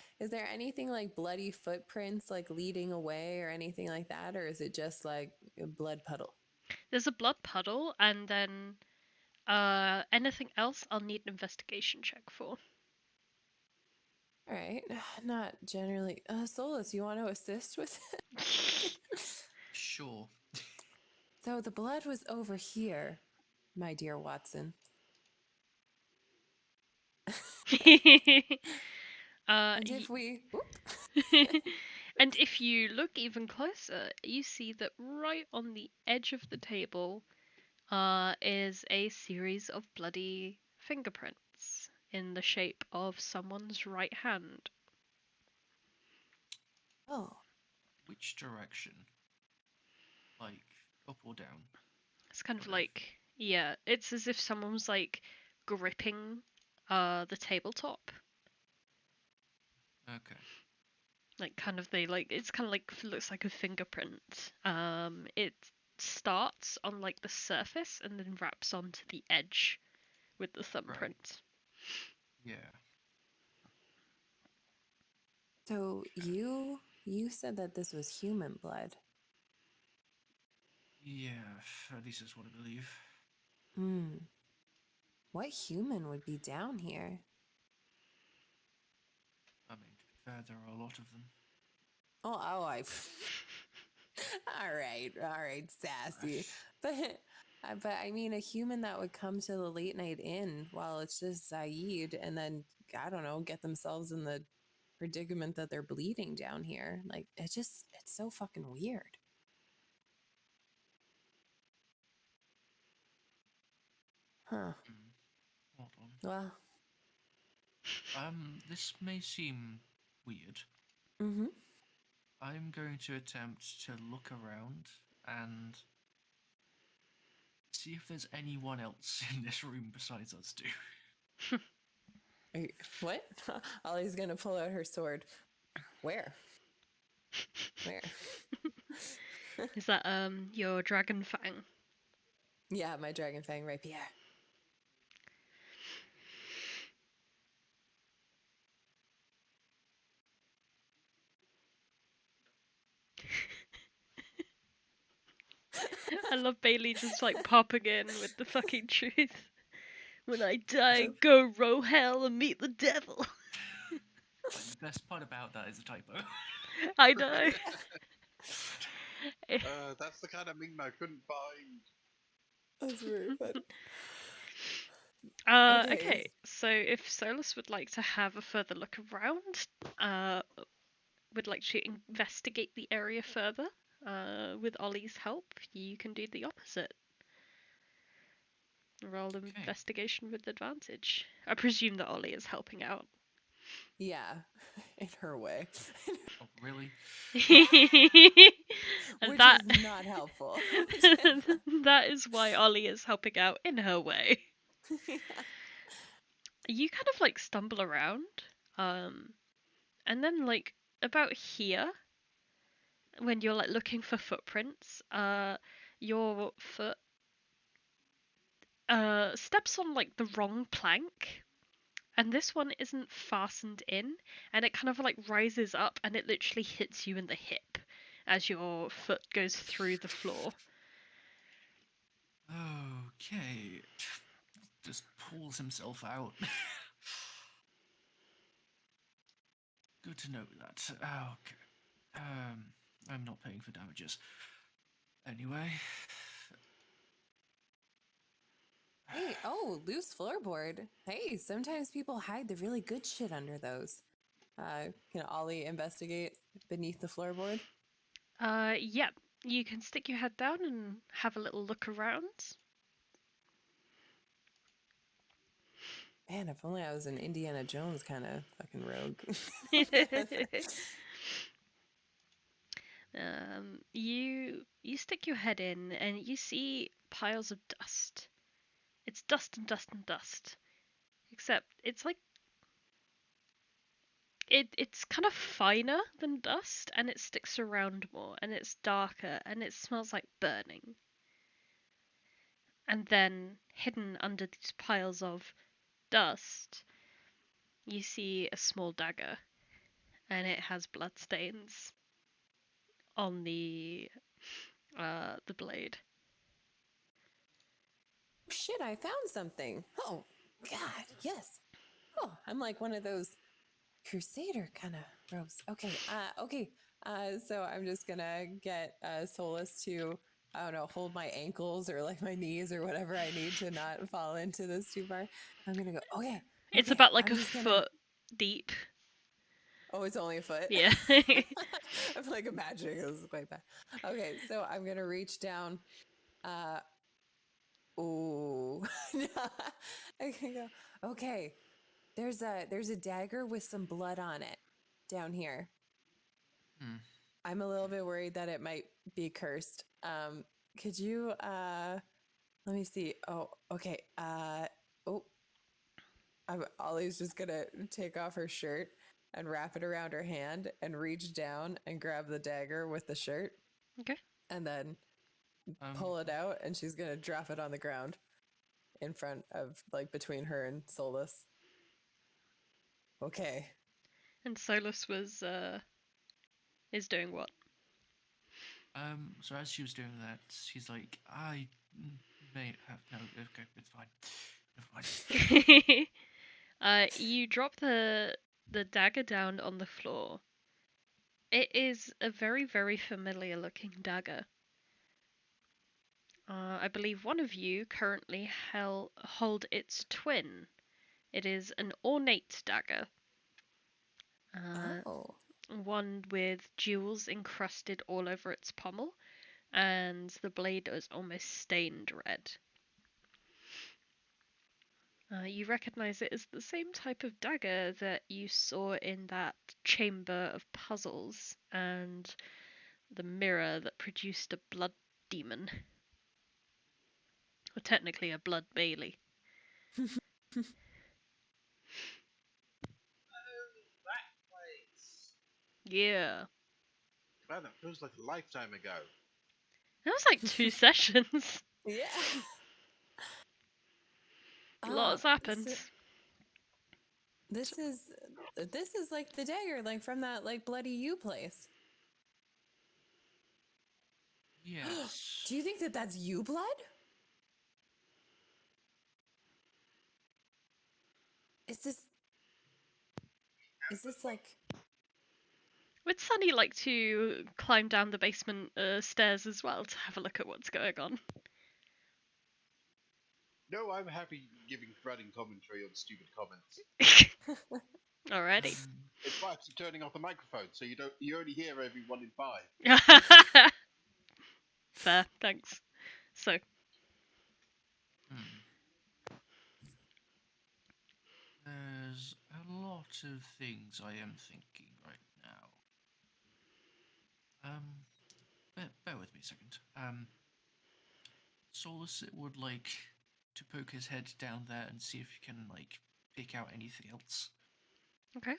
anything like bloody footprints like leading away or anything like that, or is it just like a blood puddle? there's a blood puddle, and then anything else I'll need an investigation check for. All right, not generally. Solus, you want to assist with it? Sure. So the blood was over here, my dear Watson. And if we, and if you look even closer, you see that right on the edge of the table is a series of bloody fingerprints in the shape of someone's right hand. oh, Which direction? Like, up or down? It's kind of Sort of. like, yeah, it's as if someone was like gripping the tabletop. Okay. Like kind of it's kind of like looks like a fingerprint. It starts on like the surface and then wraps onto the edge with the thumbprint. Yeah. so you said that this was human blood. Yeah, at least that's what I believe. What human would be down here? I mean, to be fair, there are a lot of them. Oh, I. all right, sassy. But I mean, a human that would come to the late night inn while it's just Zaid, and then I don't know, get themselves in the predicament that they're bleeding down here. Like it's so fucking weird. Huh. Hold on. Well. This may seem weird. Mm-hmm. I'm going to attempt to look around and see if there's anyone else in this room besides us two. What? Ollie's gonna pull out her sword. Where? Where? Is that your dragon fang? Yeah, my dragon fang rapier. I love Bailey just like popping in with the fucking truth. When I die, go row hell and meet the devil. The best part about that is a typo. I know. That's the kind of meme I couldn't find. That's very funny. Okay, so if Solas would like to have a further look around, would like to investigate the area further, with Ollie's help, you can do the opposite. Roll investigation with advantage. I presume that Ollie is helping out. Yeah, in her way. Oh, really? And Which that is not helpful. that is why Ollie is helping out in her way. Yeah. You kind of like stumble around, and then like about here, when you're like looking for footprints, your foot steps on like the wrong plank, and this one isn't fastened in, and it kind of like rises up and it literally hits you in the hip as your foot goes through the floor. Okay. Just pulls himself out. Good to know that. Okay. I'm not paying for damages. Anyway. Hey, oh, loose floorboard. Hey, sometimes people hide the really good shit under those. Can Ollie investigate beneath the floorboard? Yeah, you can stick your head down and have a little look around. Man, if only I was an Indiana Jones kind of fucking rogue. You stick your head in and you see piles of dust. It's dust and dust and dust. Except it's like it's kind of finer than dust and it sticks around more and it's darker and it smells like burning. And then hidden under these piles of dust, you see a small dagger and it has bloodstains on the blade. Shit, I found something. Oh, God, yes. Oh, I'm like one of those crusader kind of robes. Okay, so I'm just gonna get Solas to, I don't know, hold my ankles or like my knees or whatever I need to not fall into this too far. I'm gonna go, okay. It's okay, about like I'm a just foot deep. Oh, it's only a foot? Yeah. I'm like imagining this is quite bad. Okay, so I'm gonna reach down. Ooh. I can go, okay. There's a dagger with some blood on it down here. I'm a little bit worried that it might be cursed. Could you let me see. Oh, okay. Ollie's just gonna take off her shirt and wrap it around her hand and reach down and grab the dagger with the shirt. Okay. And then pull it out, and she's gonna drop it on the ground in front of, like, between her and Solas. Okay. And Solas was is doing what? So as she was doing that, she's like, I may have no. Okay, it's fine. Never mind. You drop the dagger down on the floor. It is a very, very familiar looking dagger. I believe one of you currently hold its twin. It is an ornate dagger. One with jewels encrusted all over its pommel, and the blade is almost stained red. You recognize it as the same type of dagger that you saw in that chamber of puzzles and the mirror that produced a blood demon. Or technically a blood bailey. That place. Yeah. Man, that feels like a lifetime ago. That was like 2 sessions. Yeah. A lot has happened. This is like the dagger, like from that like Bloody You place. Yes. Do you think that that's you blood? Is this like... Would Sunny like to climb down the basement stairs as well to have a look at what's going on? No, I'm happy giving running commentary on stupid comments. Alrighty. In fact, I'm turning off the microphone so you only hear every 1 in 5. Fair, thanks. So, Hmm. There's a lot of things I am thinking right now. Bear with me a second. Solas would like to poke his head down there and see if he can like pick out anything else. okay.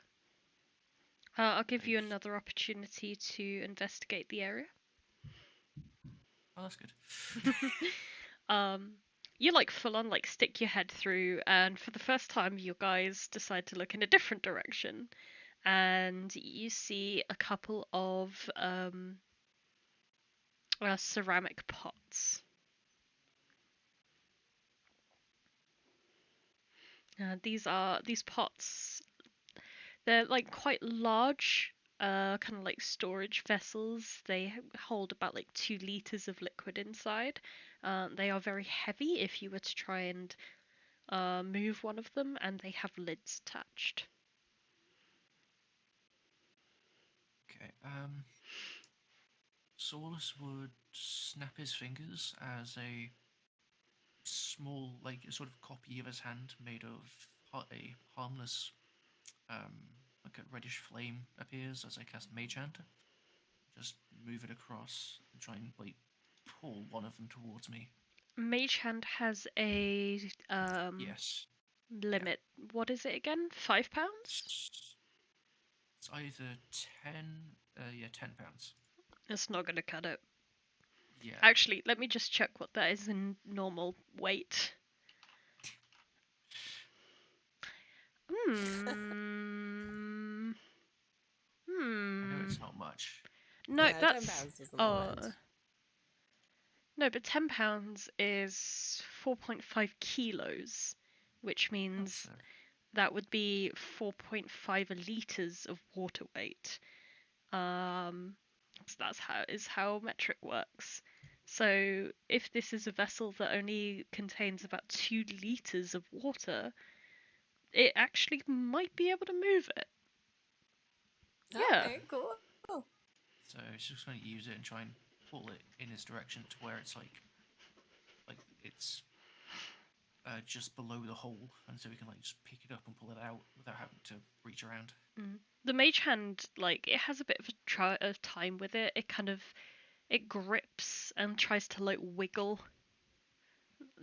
I'll give you Like, another opportunity to investigate the area. oh, that's good. You like full on like stick your head through, and for the first time, you guys decide to look in a different direction, and you see a couple of ceramic pots. These pots. They're like quite large, kind of like storage vessels. They hold about like 2 liters of liquid inside. They are very heavy if you were to try and move one of them, and they have lids attached. Okay. Solas would snap his fingers as a small, like a sort of copy of his hand made of a harmless, like a reddish flame appears as I cast Mage Hand. Just move it across and try and like pull one of them towards me. Mage Hand has a Yes. limit. What is it again? £5? It's either 10, yeah, £10. It's not gonna cut it. Yeah. Actually, let me just check what that is in normal weight. Hmm. I know it's Hmm. not much. No, Yeah, 10 that's pounds isn't that much. no, but £10 is 4.5 kilos, which means So, that would be 4.5 liters of water weight. So that's how metric works. So if this is a vessel that only contains about 2 liters of water, it actually might be able to move it. Yeah. Okay, cool. so he's just going to use it and try and pull it in his direction to where it's like it's just below the hole, and so we can like just pick it up and pull it out without having to reach around. The mage hand, like, it has a bit of a time with it. It grips and tries to like wiggle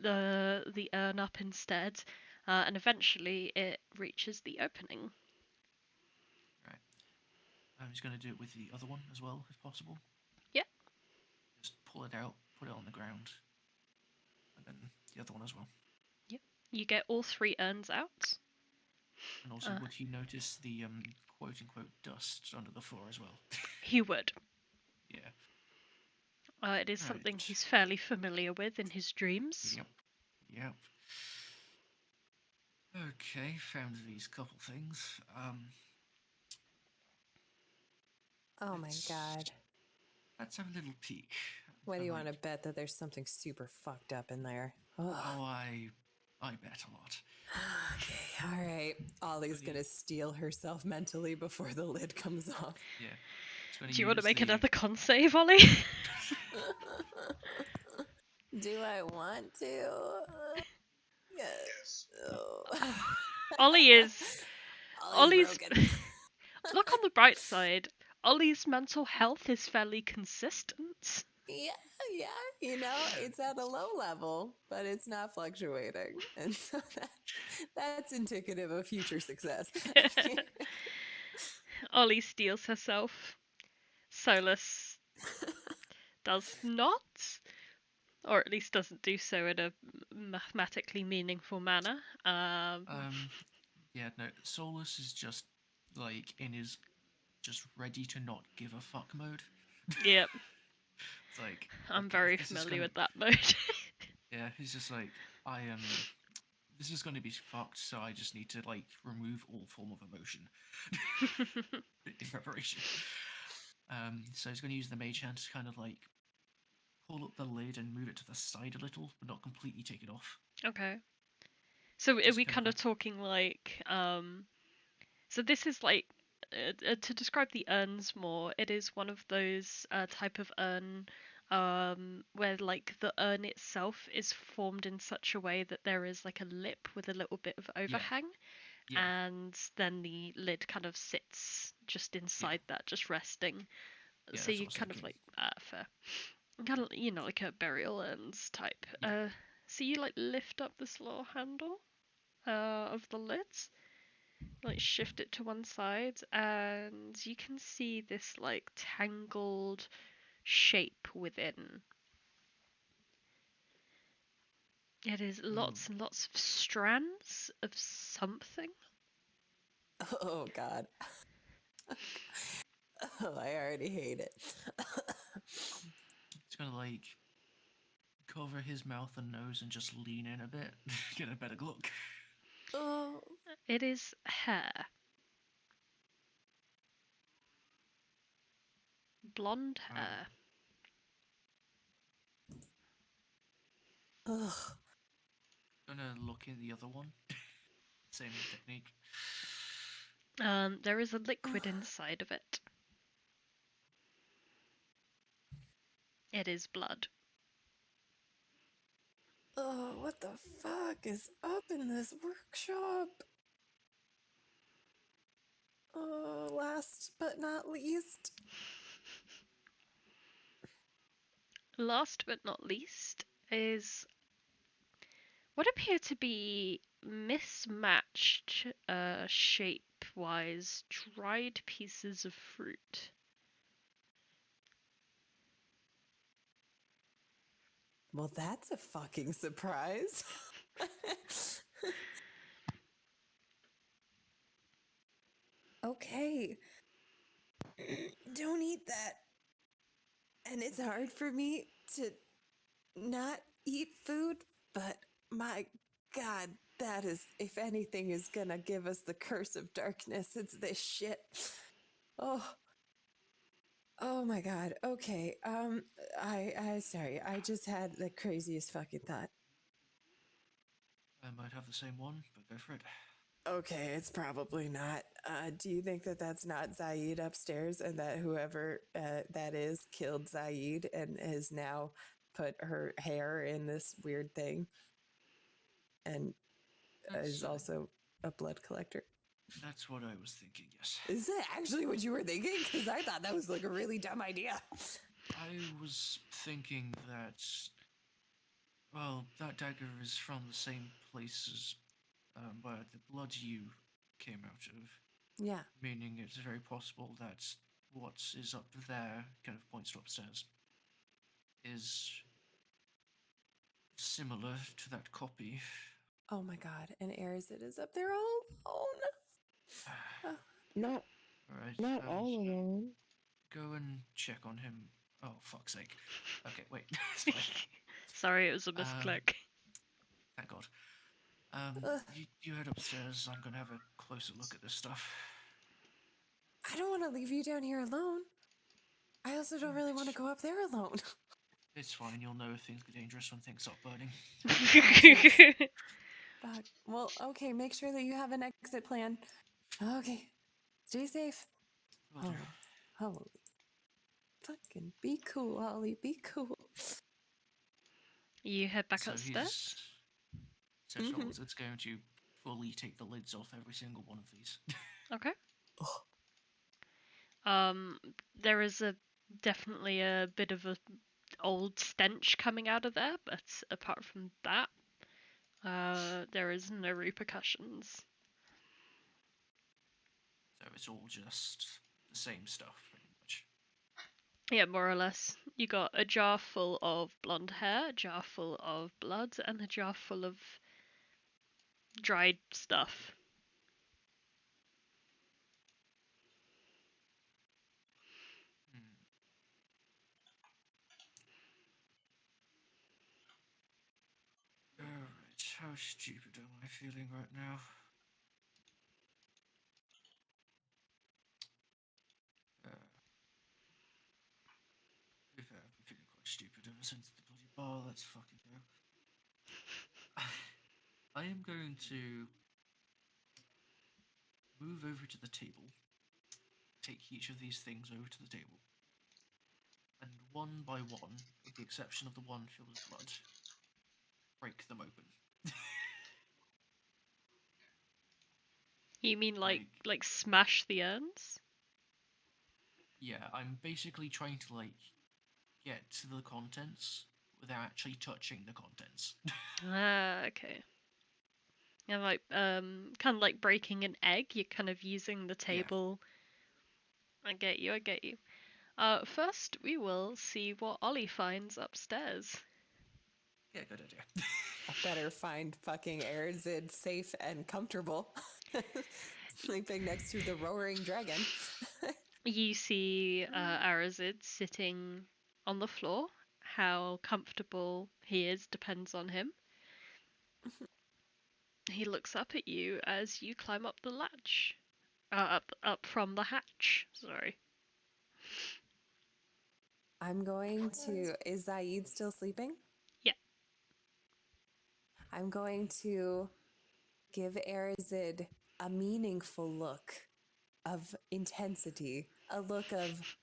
the urn up instead, and eventually it reaches the opening. Right. I'm just going to do it with the other one as well, if possible. Yeah. Just pull it out, put it on the ground, and then the other one as well. Yep. You get all 3 urns out. And also, would he notice the quote-unquote dust under the floor as well? He would. Yeah. It is something he's fairly familiar with in his dreams. Yep. Okay, found these couple things. Oh my god. Let's have a little peek. What do you want to bet that there's something super fucked up in there? Ugh. Oh, I bet a lot. Okay, all right. Ollie's gonna steel herself mentally before the lid comes off. Yeah. Do you want to make another con save, Ollie? Do I want to? Yes. Oh. Ollie's broken. Look on the bright side. Ollie's mental health is fairly consistent. Yeah, you know, it's at a low level, but it's not fluctuating. And so that's indicative of future success. Ollie steels herself. Solas does not, or at least doesn't do so in a mathematically meaningful manner. Yeah, no, Solas is just like in his just ready to not give a fuck mode. Yep. It's like I'm very familiar with that mode. Yeah, he's just like, this is going to be fucked, so I just need to like remove all form of emotion in preparation. So he's going to use the mage hand to kind of like pull up the lid and move it to the side a little, but not completely take it off. Okay. So are we kind of talking like, so this is like, to describe the urns more, it is one of those type of urn where like the urn itself is formed in such a way that there is like a lip with a little bit of overhang, Yeah. and then the lid kind of sits just inside that, just resting. Yeah, So that's you what I was kind of thinking. like fair, kind of like a burial urns type. Yeah. So you like lift up this little handle of the lids, like shift it to one side, and you can see this like tangled shape within. It is lots and lots of strands of something. Oh God. Oh, I already hate it. It's gonna like cover his mouth and nose and just lean in a bit, get a better look. Oh. It is hair. Blonde hair. Ugh. Gonna look in the other one. Same technique. There is a liquid inside of it. It is blood. Oh, what the fuck is up in this workshop? Oh, last but not least. Last but not least is what appear to be mismatched shape-wise dried pieces of fruit. Well, that's a fucking surprise. Okay. Don't eat that. And it's hard for me to not eat food, but my God, that is, if anything is gonna give us the curse of darkness, it's this shit. Oh. Oh my God. Okay. I sorry. I just had the craziest fucking thought. I might have the same one, but go for it. Okay, it's probably not. Do you think that that's not Zaid upstairs, and that whoever that is killed Zaid and has now put her hair in this weird thing, and is also a blood collector? That's what I was thinking, yes. Is that actually what you were thinking? Because I thought that was like a really dumb idea. I was thinking that, well, that dagger is from the same place as where the blood you came out of. Yeah. Meaning it's very possible that what is up there, kind of points to upstairs, is similar to that copy. Oh my God. And Arazid is up there all alone. Not Alright, all alone. go and check on him. Oh, fuck's sake. Okay, wait. It's fine. Sorry, it was a misclick. Thank God. You head upstairs. I'm gonna have a closer look at this stuff. I don't want to leave you down here alone. I also don't really want to go up there alone. It's fine. You'll know if things get dangerous when things start burning. Fuck. Well, okay, make sure that you have an exit plan. Okay. Stay safe. Will do. Holy. Fucking be cool, Ollie. Be cool. You head back So upstairs? he's said Solas is going to fully take the lids off every single one of these. Okay. There is definitely a bit of a old stench coming out of there, but apart from that, there is no repercussions. So it's all just the same stuff, pretty much. Yeah, more or less. You got a jar full of blonde hair, a jar full of blood, and a jar full of dried stuff. Alright, how stupid am I feeling right now? To be fair, I've been feeling quite stupid ever since the bloody bar. Let's fucking go. I am going to move over to the table, take each of these things over to the table, and one by one the exception of the one filled with blood, break them open. You mean like smash the urns? Yeah, I'm basically trying to get to the contents without actually touching the contents. Ah, okay. Yeah, like kind of like breaking an egg. You're kind of using the table. I get you. I get you. First we will see what Ollie finds upstairs. Yeah, good idea. I better find fucking Arazid safe and comfortable. Sleeping next to the roaring dragon. You see Arazid sitting on the floor. How comfortable he is depends on him. He looks up at you as you climb up the latch. Up from the hatch. Sorry. I'm going to. Is Zaid still sleeping? Yeah. I'm going to give Arazid a meaningful look of intensity, a look of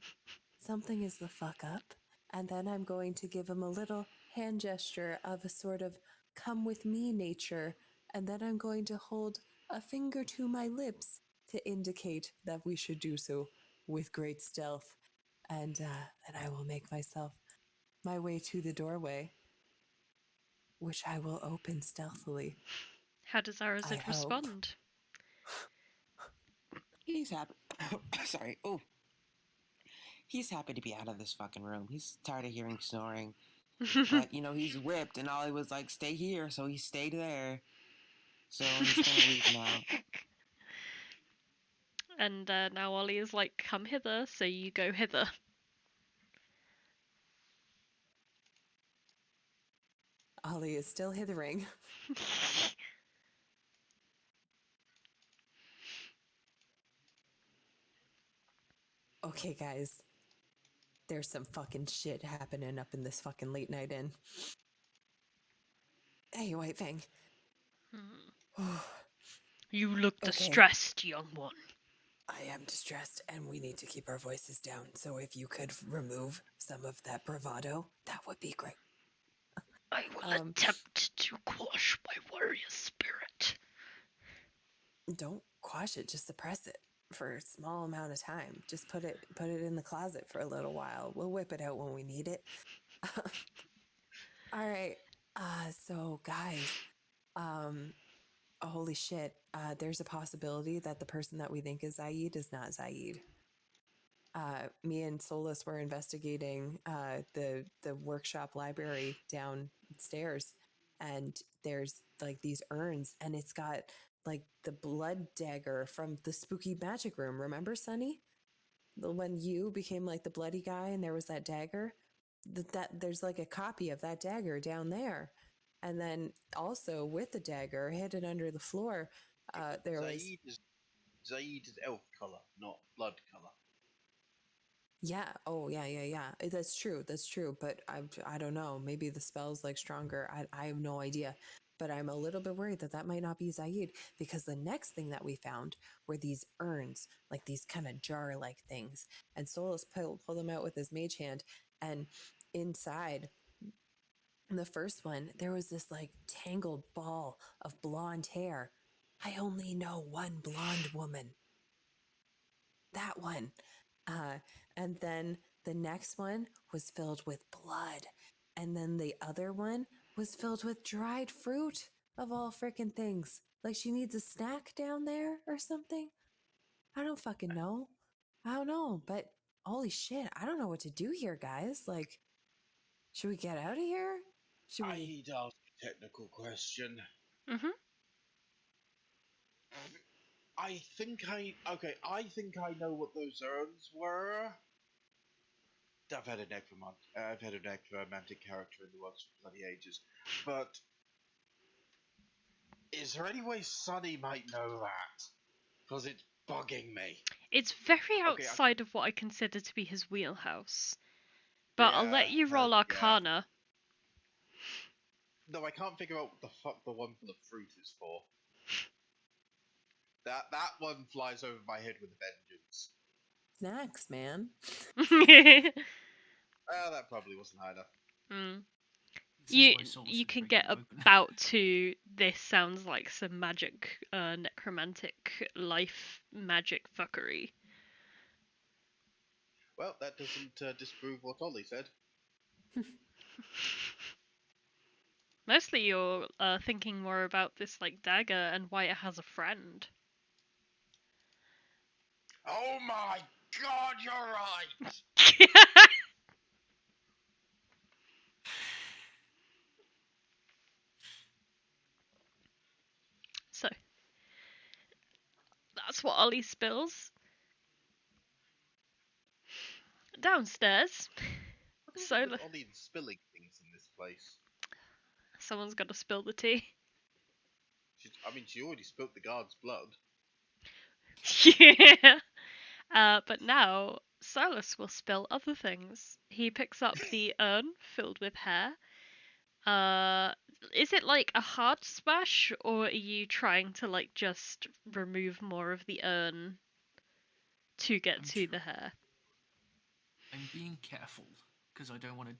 something is the fuck up. And then I'm going to give him a little hand gesture of a sort of come with me nature. And then I'm going to hold a finger to my lips to indicate that we should do so with great stealth. And then I will make myself my way to the doorway, which I will open stealthily. How does I Arazid hope. respond? He's happy. Sorry. Oh. He's happy to be out of this fucking room. He's tired of hearing snoring. But, he's whipped, and Ollie was like, stay here, so he stayed there. So he's gonna leave now. And now Ollie is like, come hither, so you go hither. Ollie is still hithering. Okay, guys. There's some fucking shit happening up in this fucking late night inn. Hey, White Fang. You look Okay. distressed, young one. I am distressed, and we need to keep our voices down. So if you could remove some of that bravado, that would be great. I will attempt to quash my warrior spirit. Don't quash it, just suppress it for a small amount of time. Just put it in the closet for a little while. We'll whip it out when we need it. All right. So guys, holy shit. There's a possibility that the person that we think is Zaid is not Zaid. Me and Solas were investigating the workshop library downstairs, and there's like these urns, and it's got like the blood dagger from the spooky magic room. Remember, Sunny? When you became like the bloody guy, and there was that dagger. That there's like a copy of that dagger down there, and then also with the dagger hidden under the floor, there was. Zaid is elf color, not blood color. Yeah. Oh, yeah. That's true. But I don't know. Maybe the spell's like stronger. I have no idea. But I'm a little bit worried that might not be Zaid, because the next thing that we found were these urns, like these kind of jar-like things. And Solas pulled them out with his mage hand, and inside the first one, there was this like tangled ball of blonde hair. I only know one blonde woman. That one. And then the next one was filled with blood. And then the other one was filled with dried fruit, of all freaking things. Like she needs a snack down there or something. I don't fucking know. I don't know. But holy shit, I don't know what to do here, guys. Like, should we get out of here? Should we? I need to ask a technical question. Mm-hmm. I think I know what those urns were. I've had a necromantic character in the works for bloody ages. But is there any way Sunny might know that? Because it's bugging me. It's very outside of what I consider to be his wheelhouse. But I'll let you roll Yeah. Arcana. No, I can't figure out what the fuck the one for the fruit is for. That one flies over my head with a vengeance. Snacks, man. That probably wasnh high enough. Mm. This You is why Solas you would can break get you open. about to this sounds like some magic, necromantic life magic fuckery. Well, that doesn't disprove what Ollie said. Mostly you're thinking more about this like dagger and why it has a friend. Oh my god, you're right! So that's what Ollie spills. Downstairs, What is it Sola. with Ollie and spilling things in this place? Someone's got to spill the tea. She already spilt the guard's blood. Yeah. But now Solas will spill other things. He picks up the urn filled with hair. Uh, is it like a hard smash, or are you trying to like just remove more of the urn to get to the hair? I'm being careful because I don't want to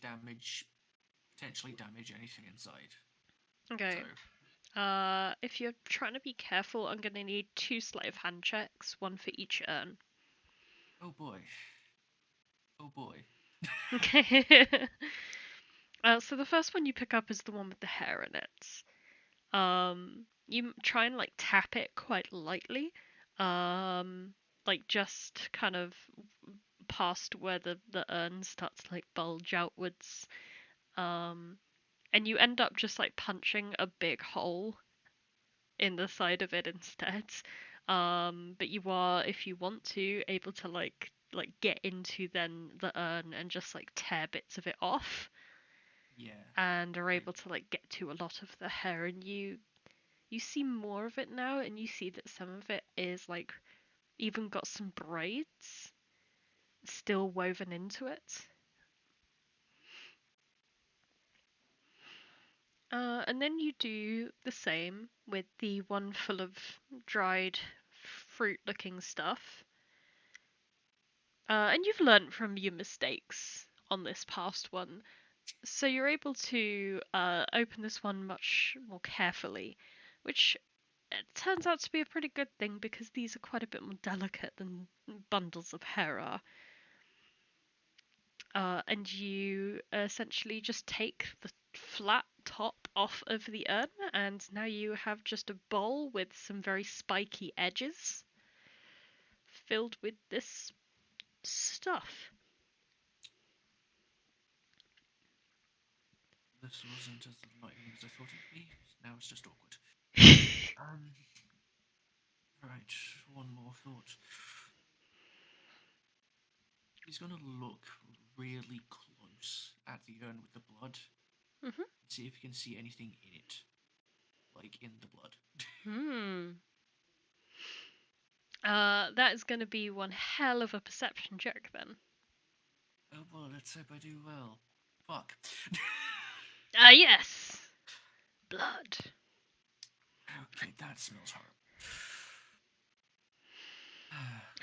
potentially damage anything inside. Okay. So, If you're trying to be careful, I'm gonna need 2 sleight of hand checks, 1 for each urn. oh boy. Oh boy. Okay. So the first one you pick up is the one with the hair in it. You try and like tap it quite lightly, like just kind of past where the urn starts to like bulge outwards. And you end up just like punching a big hole in the side of it instead. But you are, if you want to, able to like get into then the urn and just like tear bits of it off. Yeah. And are able to like get to a lot of the hair, and you see more of it now, and you see that some of it is like even got some braids still woven into it. And then you do the same with the one full of dried fruit looking stuff. And you've learnt from your mistakes on this past one. So you're able to open this one much more carefully, which it turns out to be a pretty good thing because these are quite a bit more delicate than bundles of hair are. And you essentially just take the flat top off of the urn, and now you have just a bowl with some very spiky edges filled with this stuff. This wasn't as enlightening as I thought it'd be. Now it's just awkward. Right, one more thought. He's gonna look really close at the urn with the blood. Mm-hmm. See if he can see anything in it. Like in the blood. That is going to be one hell of a perception check then. Oh well, let's hope I do well. Fuck. Yes! Blood. Okay, that smells horrible.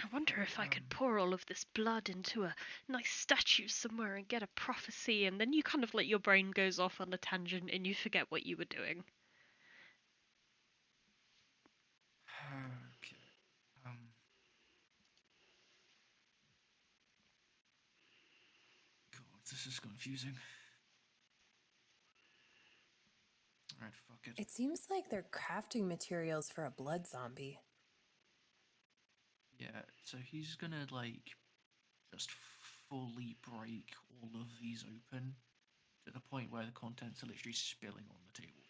I wonder if I could pour all of this blood into a nice statue somewhere and get a prophecy, and then you kind of like your brain goes off on a tangent and you forget what you were doing. Okay. God, this is confusing. Alright, fuck it. It seems like they're crafting materials for a blood zombie. Yeah, so he's gonna like just fully break all of these open to the point where the contents are literally spilling on the table.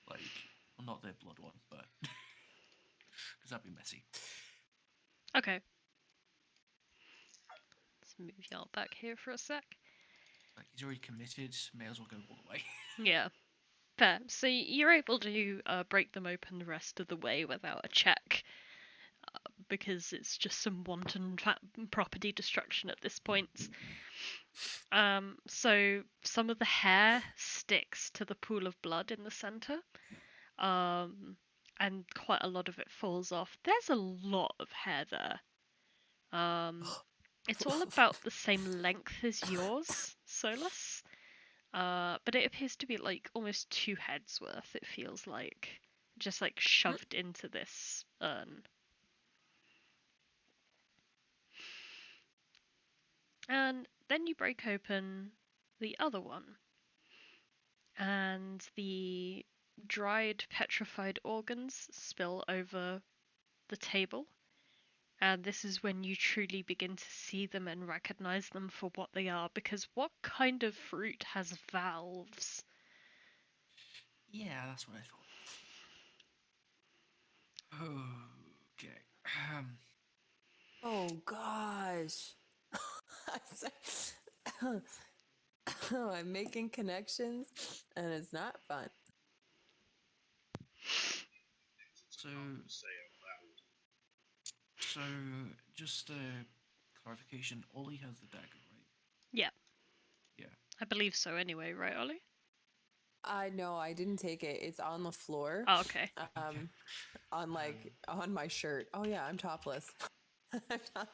Like, well, not the blood one, but because that'd be messy. Okay. Let's move y'all back here for a sec. Like, he's already committed, may as well go all the way. Yeah. Fair. So you're able to break them open the rest of the way without a check, because it's just some wanton property destruction at this point. So some of the hair sticks to the pool of blood in the center, and quite a lot of it falls off. There's a lot of hair there. It's all about the same length as yours, Solas. But it appears to be like almost 2 heads worth, it feels like. Just like shoved into this urn. And then you break open the other one. And the dried, petrified organs spill over the table. And this is when you truly begin to see them and recognize them for what they are. Because what kind of fruit has valves? Yeah, that's what I thought. Okay. Oh gosh. I'm making connections and it's not fun. So, so just clarification. Ollie has the dagger, right? Yeah. Yeah. I believe so anyway, right, Ollie? No, I didn't take it. It's on the floor. Oh, okay. On on my shirt. Oh yeah, I'm topless. I'm not...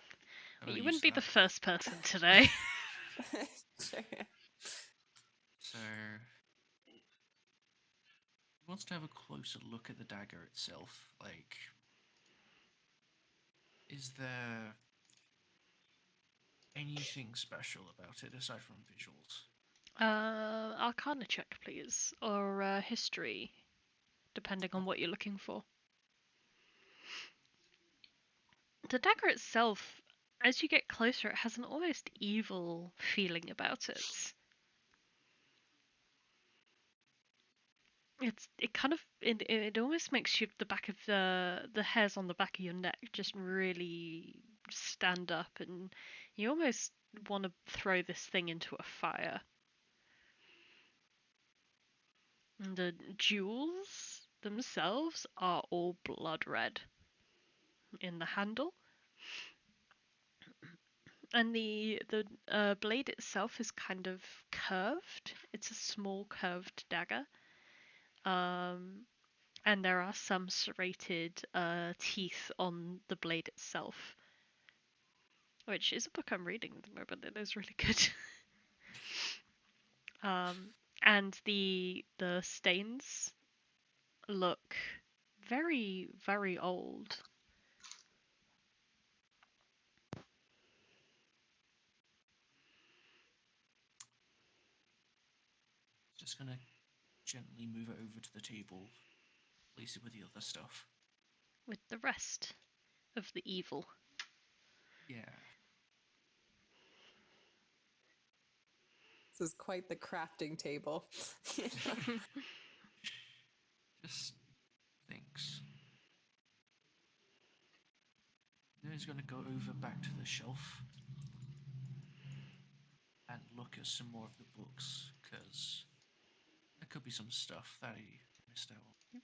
Oh, You wouldn't be the that. first person today. Sure. So, he wants to have a closer look at the dagger itself. Like, is there anything special about it aside from visuals? Arcana check, please. Or history, depending on what you're looking for. The dagger itself, as you get closer, it has an almost evil feeling about it. It kind of it almost makes you the back of the hairs on the back of your neck just really stand up, and you almost want to throw this thing into a fire. And the jewels themselves are all blood red in the handle, and the blade itself is kind of curved. It's a small curved dagger. And there are some serrated teeth on the blade itself, which is a book I'm reading at the moment. It is really good. And the stains look very, very old. Just gonna gently move it over to the table, place it with the other stuff. With the rest of the evil. Yeah. This is quite the crafting table. Just thinks. Then he's gonna go over back to the shelf and look at some more of the books, because there could be some stuff that he missed out on.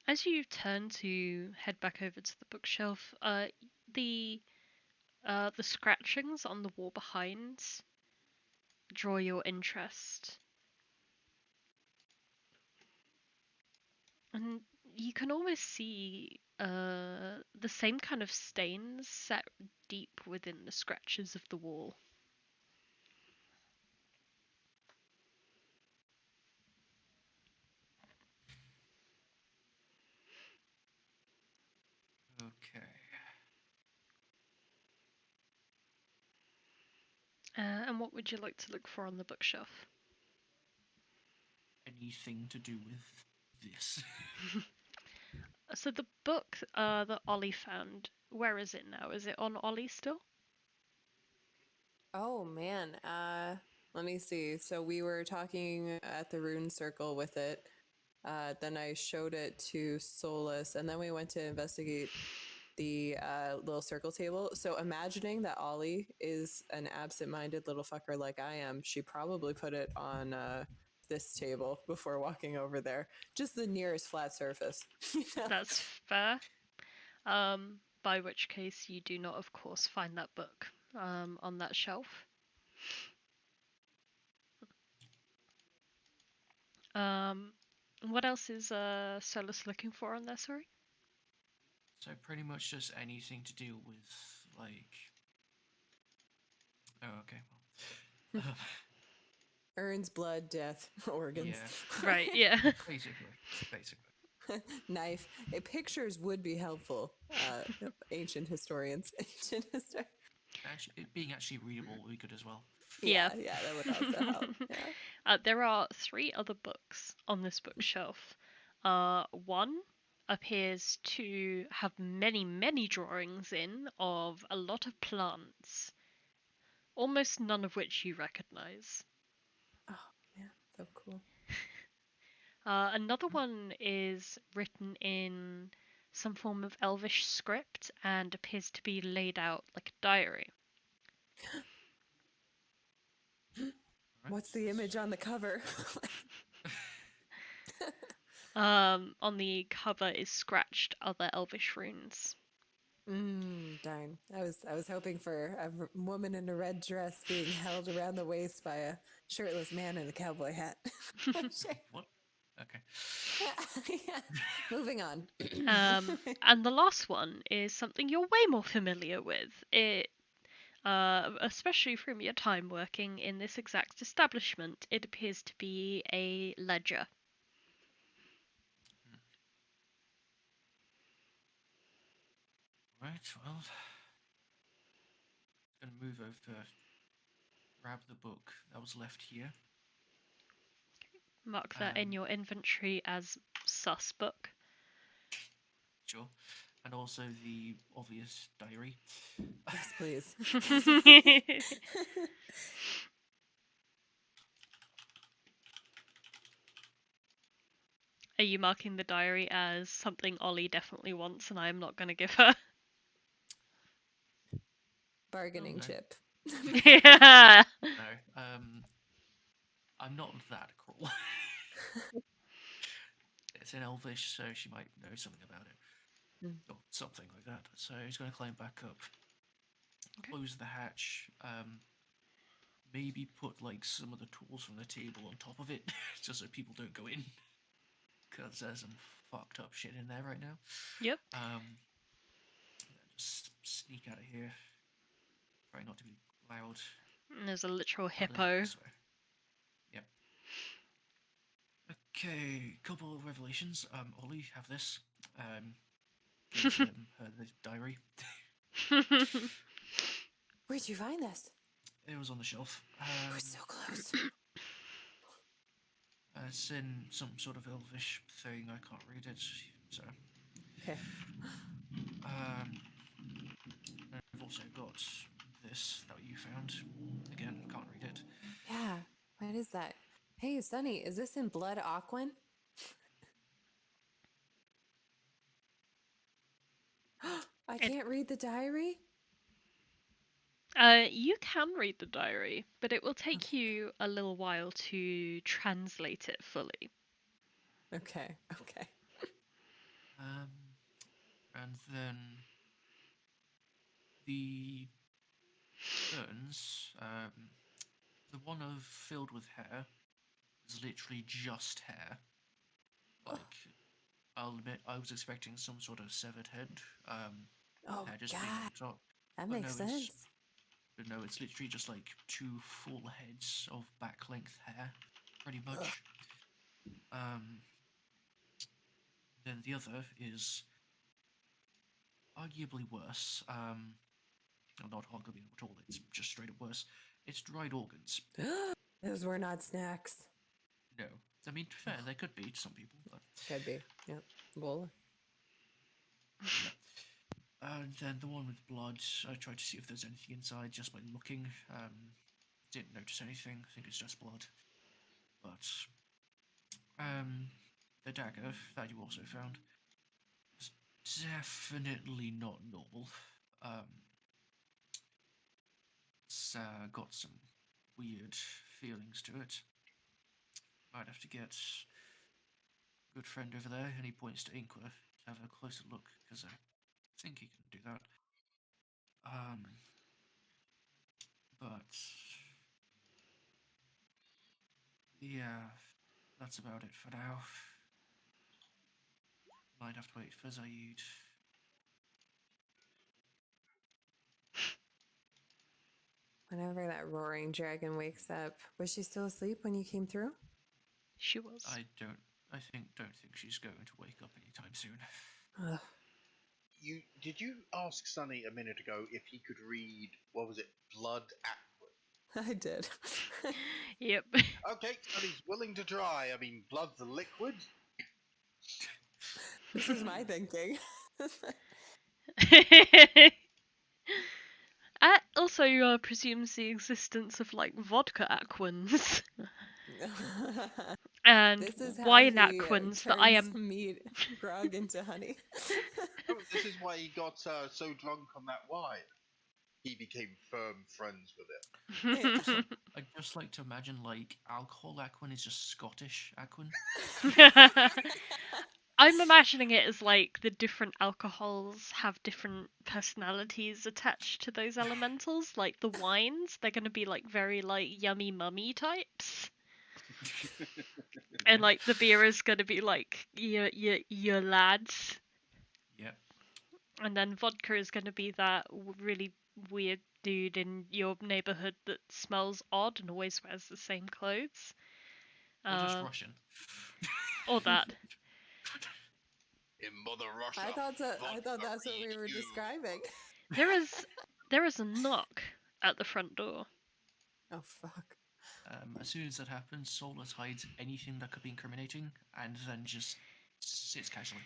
As you turn to head back over to the bookshelf, the scratchings on the wall behind draw your interest. And you can almost see the same kind of stains set deep within the scratches of the wall. Okay. And what would you like to look for on the bookshelf? Anything to do with this? So the book that Ollie found, where is it now? Is it on Ollie still? Oh man. Let me see. So we were talking at the rune circle with it. Then I showed it to Solas, and then we went to investigate the little circle table. So imagining that Ollie is an absent-minded little fucker like I am, she probably put it on this table before walking over there. Just the nearest flat surface. That's fair. By which case you do not, of course, find that book on that shelf. What else is Solus looking for on there, sorry? So pretty much just anything to do with like. Oh, okay. Well, Urns, blood, death, organs. yeah, Right, yeah. basically. Knife. Pictures would be helpful. Ancient historians. Actually, it being actually readable would be good as well. Yeah. Yeah, that would also help. Yeah. There are 3 other books on this bookshelf. One appears to have many, many drawings in of a lot of plants, almost none of which you recognize. Oh, yeah, so cool. Another one is written in some form of elvish script and appears to be laid out like a diary. Right? What's the image on the cover? On the cover is scratched other elvish runes. Darn. I was hoping for a woman in a red dress being held around the waist by a shirtless man in a cowboy hat. What? Okay. Yeah. Moving on. And the last one is something you're way more familiar with. It, especially from your time working in this exact establishment, it appears to be a ledger. Right, well. Gonna move over, grab the book that was left here. Mark that in your inventory as sus book. Sure. And also the obvious diary. Yes, please. Are you marking the diary as something Ollie definitely wants and I'm not going to give her? Bargaining no. chip. Yeah. No, I'm not that cruel. It's in Elvish, so she might know something about it. Or something like that. So he's going to climb back up, close the hatch, maybe put like some of the tools from the table on top of it, just so people don't go in. Because there's some fucked up shit in there right now. Yep. Just sneak out of here. Try not to be loud. And there's a literal I'll hippo. head this way. Yep. Okay, couple of revelations. Ollie, have this. Gives her the diary. Where'd you find this? It was on the shelf. We're so close. It's in some sort of elvish thing. I can't read it, so. Okay. I've also got this that you found. Again, can't read it. Yeah. What is that? Hey, Sunny, is this in Blood Aquan? I can't read the diary? You can read the diary, but it will take you a little while to translate it fully. Okay. And then the urns, the one filled with hair is literally just hair. Like, I'll admit, I was expecting some sort of severed head. Oh, Hair just God. being on top. That But makes no, sense. But no, it's literally just like 2 full heads of back length hair, pretty much. Then the other is arguably worse. Not arguably at all, it's just straight up worse. It's dried organs. Those were not snacks. No. I mean, to be fair, they could be to some people, but. Could be. Yeah. Bola. Yeah. And then the one with blood, I tried to see if there's anything inside just by looking. Didn't notice anything. I think it's just blood. But the dagger that you also found is definitely not normal. It's got some weird feelings to it. Might have to get a good friend over there, and he points to Inqua to have a closer look, because I think he can do that. But yeah, that's about it for now. Might have to wait for Zaid. Whenever that roaring dragon wakes up, was she still asleep when you came through? She was. Don't think she's going to wake up anytime soon. Ugh. Did you ask Sonny a minute ago if he could read, what was it, blood aqua? I did. Yep. Okay, Sonny's willing to try. I mean, blood's a liquid. This is my thinking. Also, presumes the existence of like vodka aquans and This is how wine he aquans that I turns am. meat grog into honey. Oh, this is why he got so drunk on that wine. He became firm friends with it. I'd just like to imagine like alcohol aquin is just Scottish aquin. I'm imagining it as like the different alcohols have different personalities attached to those elementals. Like the wines, they're gonna be like very like yummy mummy types. And like the beer is gonna be like your lads. Yep. And then vodka is gonna be that really weird dude in your neighborhood that smells odd and always wears the same clothes. Or just Russian. Or that. In Mother Russia. I thought vodka that's what we read were you. describing. There is a knock at the front door. Oh fuck. As soon as that happens, Solas hides anything that could be incriminating and then just sits casually.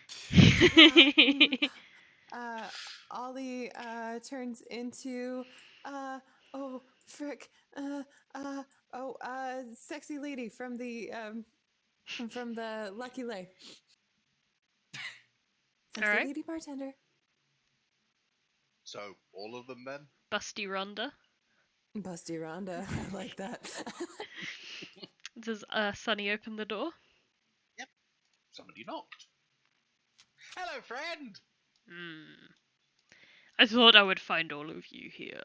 Ollie turns into oh frick sexy lady from the Lucky Lay. Sexy Alright. lady bartender. So, all of them then? Busty Rhonda. Busty Rhonda. I like that. Does Sunny open the door? Somebody knocked. Hello, friend! I thought I would find all of you here.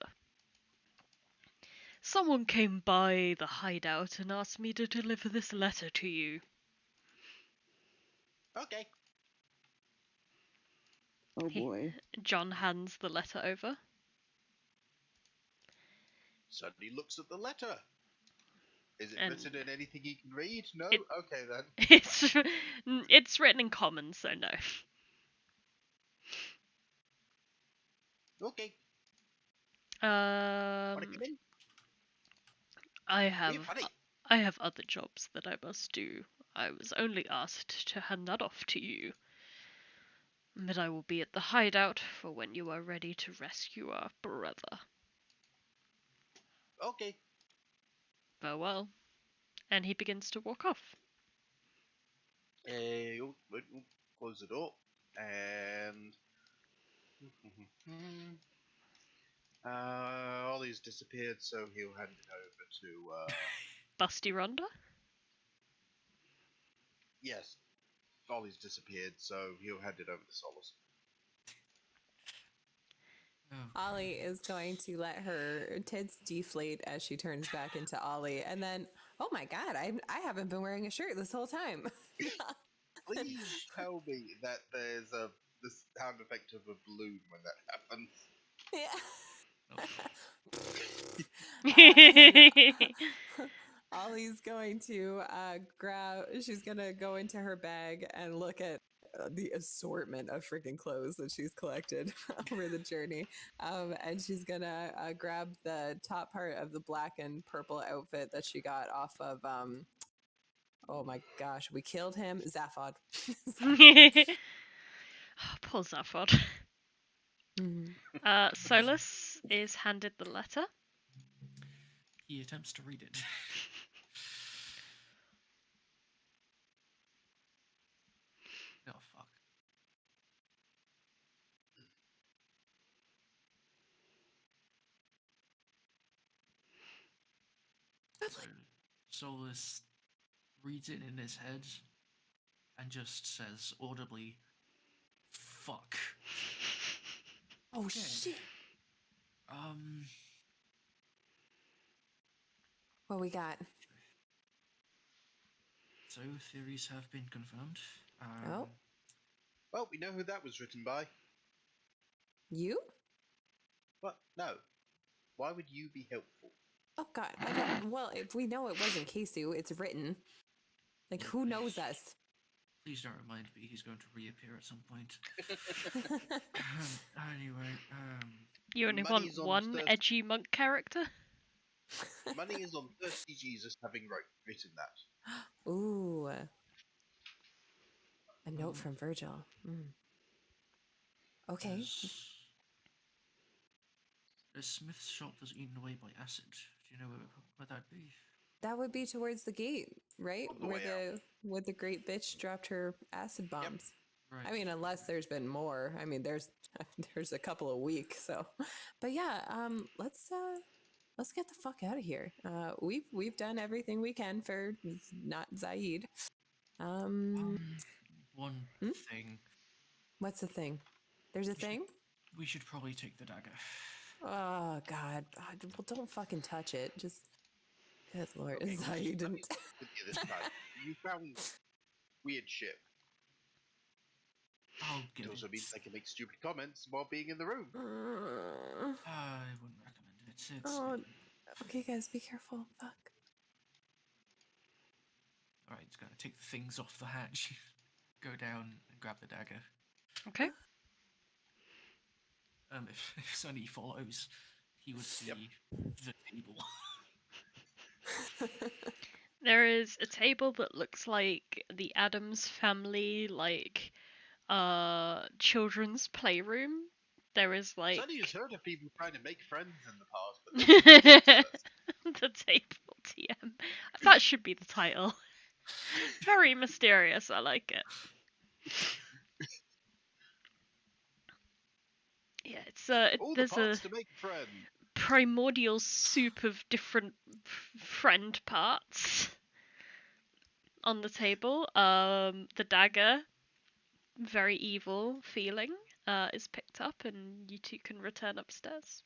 Someone came by the hideout and asked me to deliver this letter to you. Okay. Oh boy. John hands the letter over. Suddenly looks at the letter. Is it And written in anything he can read? No? it- Okay then. It's written in common, so no. Okay. Wanna come in? I Hey, have buddy. I have other jobs that I must do. I was only asked to hand that off to you. But I will be at the hideout for when you are ready to rescue our brother. Okay. Farewell. And he begins to walk off. We'll close the door. And... Ollie's disappeared, so he'll hand it over to... Busty Rhonda? Yes. Ollie's disappeared, so he'll hand it over to Solas. Ollie is going to let her tits deflate as she turns back into Ollie, and then, oh my god, I haven't been wearing a shirt this whole time. Please tell me that there's the sound effect of a balloon when that happens. Yeah. Ollie's going to she's gonna go into her bag and look at the assortment of freaking clothes that she's collected over the journey. And she's gonna grab the top part of the black and purple outfit that she got off of, oh my gosh, we killed him, Zaphod. Poor Zaphod. Solas is handed the letter. He attempts to read it. Oh, fuck. So Solas reads it in his head and just says audibly, fuck. Oh Okay. shit. What we got? So theories have been confirmed. Oh, Well, we know who that was written by. you? What? No. Why would you be helpful? Oh God, I don't. Well, if we know it wasn't Kesu, it's written. Like, Yeah, who knows please. us? Please don't remind me he's going to reappear at some point. Anyway, You only Money's want on one thirsty. edgy monk character? Money is on thirsty Jesus having written that. Ooh, a note from Virgil. Okay. there's Smith's shop that's eaten away by acid. Do you know where that'd be? That would be towards the gate, right? On the way out. Where the great bitch dropped her acid bombs. Right. I mean, unless there's been more. I mean, there's a couple of weeks. So, but yeah, let's get the fuck out of here. We've done everything we can for not Zaid. One thing. What's the thing? There's a thing. We should probably take the dagger. Oh God! Well, don't fucking touch it. Just, good lord, Okay, Zaid didn't. with you this time. You found weird shit. I'll give It also it. means they can make stupid comments while being in the room. I wouldn't recommend it. It's Oh, okay, guys, be careful. Fuck. Alright, it's gonna take the things off the hatch. Go down and grab the dagger. Okay. If Sunny follows, he would see the table. There is a table that looks like the Addams family, like, children's playroom. There is like Sunny has heard of people trying to make friends in the past, but the table TM. That should be the title. Very mysterious. I like it. Yeah, it's all the there's a parts to make friends. primordial soup of different friend parts on the table. The dagger, very evil feeling, is picked up, and you two can return upstairs.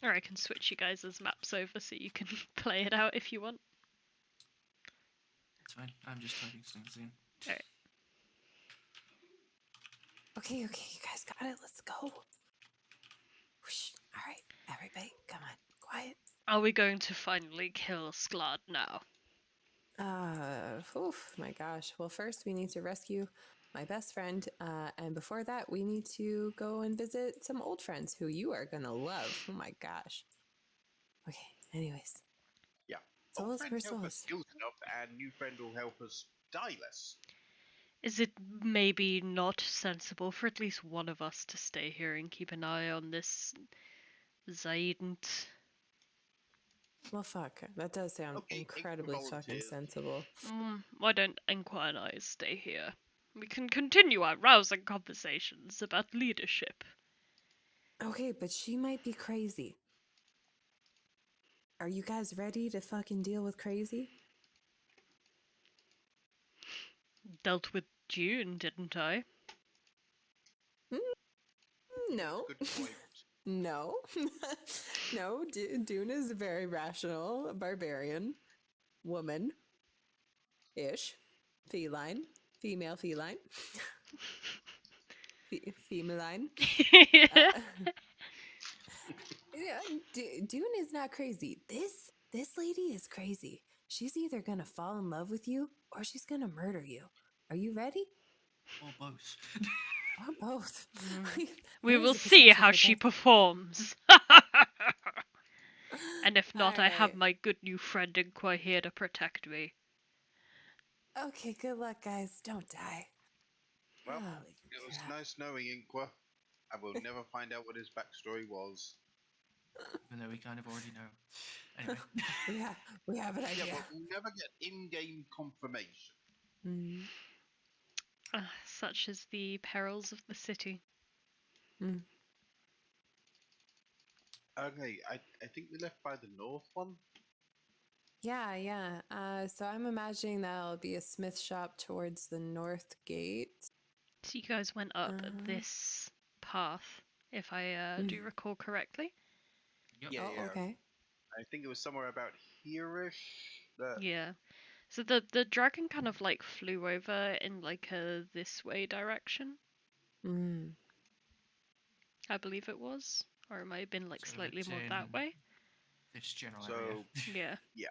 Or I can switch you guys' maps over so you can play it out if you want. It's fine. I'm just typing things in. Alright. Okay, you guys got it. Let's go. Whoosh. All right, everybody, come on, quiet. Are we going to finally kill Sklad now? My gosh. Well, first we need to rescue my best friend, and before that, we need to go and visit some old friends who you are gonna love. Oh my gosh. Okay. Anyways. Yeah. Souls Old for friends help us souls. kill stuff, and new friend will help us die less. Is it maybe not sensible for at least one of us to stay here and keep an eye on this Zaidant? Well, fuck. That does sound Okay, incredibly fucking volunteers. sensible. Why don't Inqua and I stay here? We can continue our rousing conversations about leadership. Okay, but she might be crazy. Are you guys ready to fucking deal with crazy? Dealt with June, didn't I? No. Good point. No. No, Dune is a very rational barbarian woman ish. Feline. Female feline. Femeline. Yeah, Dune is not crazy. This lady is crazy. She's either gonna fall in love with you or she's gonna murder you. Are you ready? Or both. Or both. We There will is a see potential how for she both. performs. And if not, I have Alright. my good new friend Inqua here to protect me. Okay, good luck, guys. Don't die. Well, Holy it was crap. nice knowing Inqua. I will never find out what his backstory was. Even though we kind of already know. Anyway. we have an Yeah, idea. but we'll never get in-game confirmation. Mm. Such is the perils of the city. Mm. Okay, I think we left by the north one. Yeah. So I'm imagining that'll be a smith shop towards the north gate. So you guys went up this path, if I do recall correctly. Yep. Yeah, Oh, yeah. okay. I think it was somewhere about here-ish. Yeah. So the dragon kind of like flew over in like a this way direction, Mm. I believe it was, or it might have been like So slightly it's more in that way. this general So area. Yeah.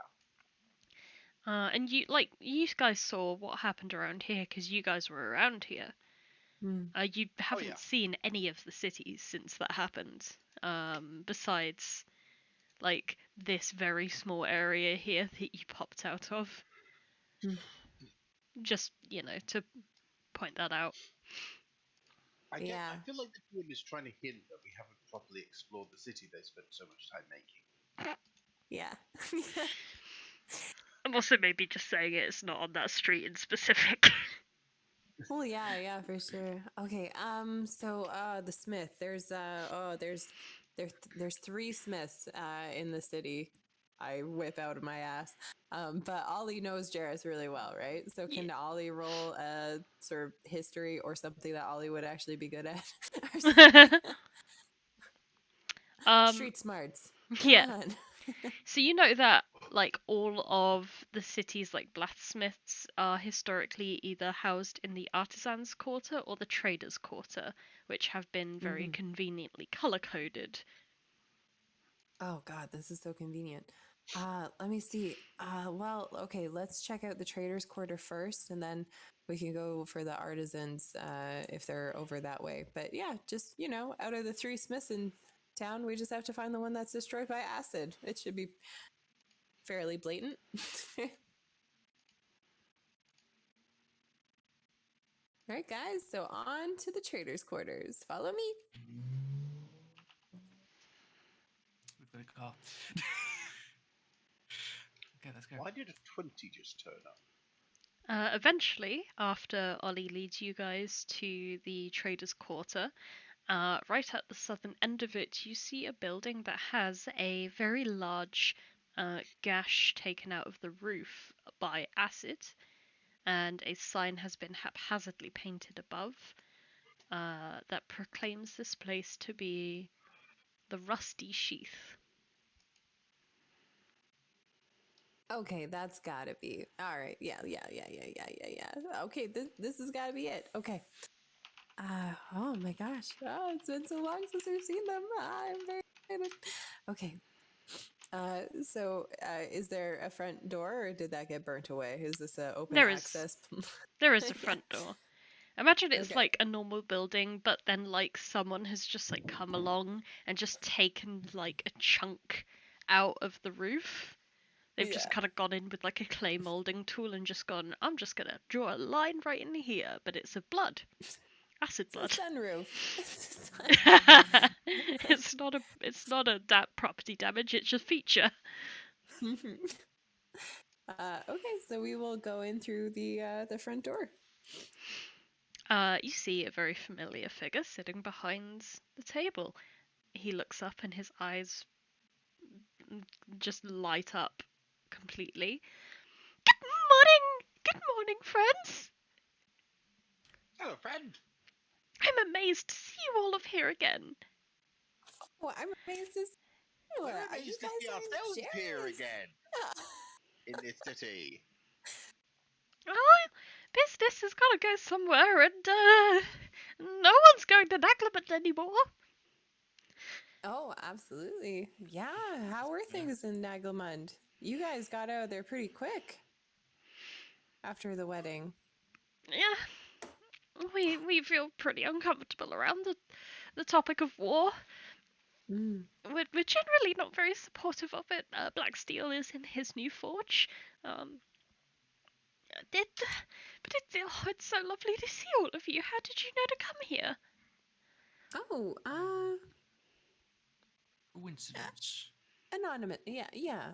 yeah. And you guys saw what happened around here because you guys were around here. Mm. You haven't yeah. seen any of the cities since that happened. Besides like this very small area here that you popped out of. Mm. Just, to point that out. I Yeah. feel like the game is trying to hint that we haven't properly explored the city they spent so much time making. Yeah. I'm also maybe just saying it's not on that street in specific. Well, yeah, for sure. Okay, so the smith. There's 3 smiths in the city. I whip out of my ass. But Ollie knows Jarrus really well, right? So can Ollie roll a sort of history or something that Ollie would actually be good at? Or something? Street smarts. Come Yeah. on. So you know that like all of the city's like blacksmiths are historically either housed in the artisans' quarter or the traders' quarter, which have been very Mhm. conveniently color coded. Oh God, this is so convenient. Let me see. Well, okay, let's check out the traders' quarter first, and then we can go for the artisans if they're over that way. But yeah, just out of the 3 smiths in town, we just have to find the one that's destroyed by acid. It should be fairly blatant. All right, guys. So on to the traders' quarters. Follow me. We've got a car. Okay, let's go. Why did a 20 just turn up? Eventually, after Ollie leads you guys to the traders' quarter, right at the southern end of it, you see a building that has a very large gash taken out of the roof by acid, and a sign has been haphazardly painted above that proclaims this place to be the Rusty Sheath. Okay, that's gotta be all right. Yeah. Okay, this has gotta be it. Okay. Oh my gosh. Oh, it's been so long since we've seen them. I'm very excited. Okay. Is there a front door or did that get burnt away? Is this a open There is access? there is a Yeah. front door. Imagine it's Okay. like a normal building, but then like someone has just like come along and just taken like a chunk out of the roof. They've just Yeah. kind of gone in with like a clay molding tool and just gone, I'm just gonna draw a line right in here, but it's of blood. Acid blood. It's a sunroof. It's not a property damage, it's a feature. Okay, so we will go in through the front door. You see a very familiar figure sitting behind the table. He looks up and his eyes just light up completely. Good morning, friends. Hello, friend. I'm amazed to see you all of here again. Oh, I'm amazed to see you. We're Are you amazed to guys see are ourselves here Jarrus? again in this city. Oh, business has got to go somewhere, and no one's going to Naglamond anymore. Oh, absolutely. Yeah. How were things in Naglamund? You guys got out of there pretty quick after the wedding. Yeah, we feel pretty uncomfortable around the topic of war. Mm. We're generally not very supportive of it. Black Steel is in his new forge. It's so lovely to see all of you. How did you know to come here? Oh, Coincidence. anonymous. Yeah.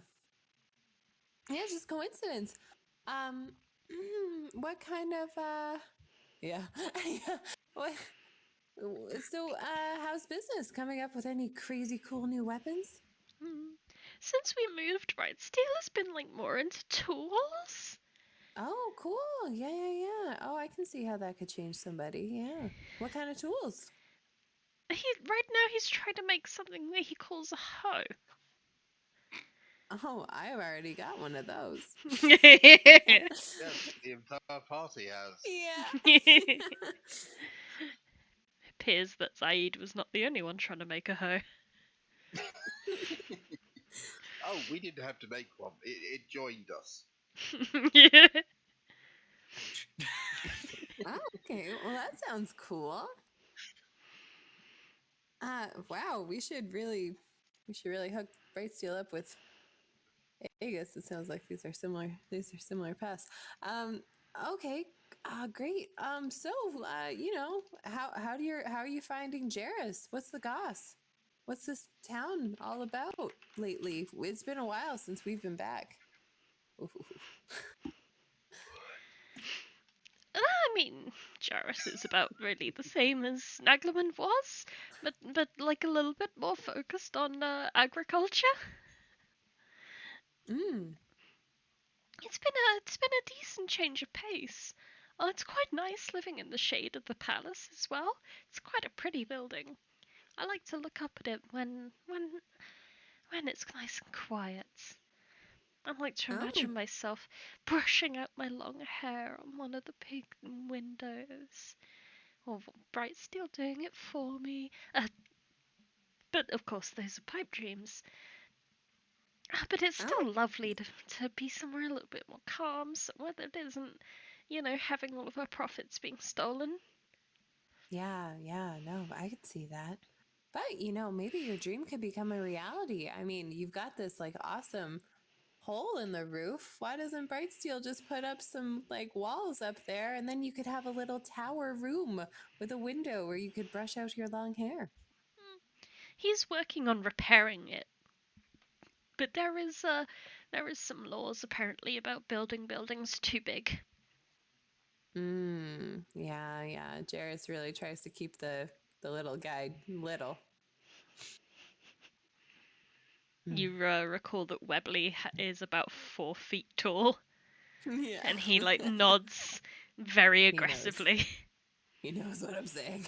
Just coincidence. Um, what kind of yeah. Yeah. What? So, how's business? Coming up with any crazy cool new weapons? Since we moved, right, Steel has been like more into tools. Oh, cool. Yeah. Oh, I can see how that could change somebody. Yeah. What kind of tools? Right now he's trying to make something that he calls a hoe. Oh, I've already got one of those. Yes, the entire party has. Yeah. Appears that Zaid was not the only one trying to make a hoe. Oh, we didn't have to make one. It joined us. Yeah. Ouch. Oh, okay, well that sounds cool. Wow, we should really hook Brightsteel up with Aegis. It sounds like these are similar paths. Okay, great. So, how are you finding Jarrus? What's the goss? What's this town all about lately? It's been a while since we've been back. Ooh. I mean, Jarrus is about really the same as Nagleman was, but like a little bit more focused on agriculture. Mm. It's been a decent change of pace. It's quite nice living in the shade of the palace as well. It's quite a pretty building. I like to look up at it when it's nice and quiet. I like to Oh. imagine myself brushing out my long hair on one of the big windows, or Brightsteel doing it for me. But of course, those are pipe dreams. But it's still Oh. lovely to be somewhere a little bit more calm, somewhere that isn't, having all of our profits being stolen. Yeah, no, I could see that. But, maybe your dream could become a reality. I mean, you've got this like awesome hole in the roof. Why doesn't Brightsteel just put up some like walls up there and then you could have a little tower room with a window where you could brush out your long hair? He's working on repairing it, but there is some laws apparently about building buildings too big. Yeah. Jarrus really tries to keep the little guy little. You recall that Webley is about 4 feet tall, Yeah. and he like nods very He knows. aggressively. He knows what I'm saying.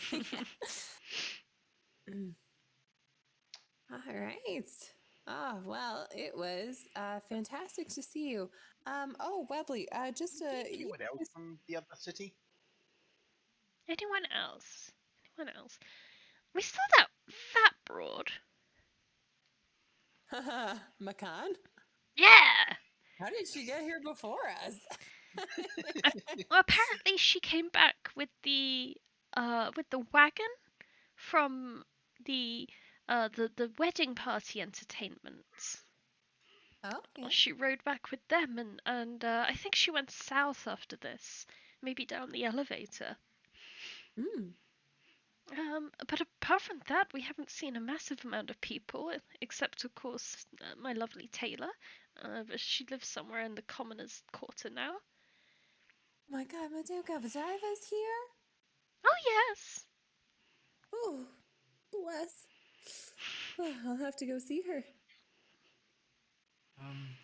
All right. Oh, well, it was fantastic to see you. Oh, Webley, just Anyone else from the other city? Anyone else? Anyone else? We saw that fat broad. Makan? Yeah. How did she get here before us? Well, apparently she came back with the wagon from the wedding party entertainments. Okay. She rode back with them, and I think she went south after this, maybe down the elevator. Mm. But apart from that, we haven't seen a massive amount of people, except of course my lovely Taylor. But she lives somewhere in the commoners' quarter now. Oh my God, Madame Gavadiva's here? Oh yes. Oh, bless. Oh, I'll have to go see her.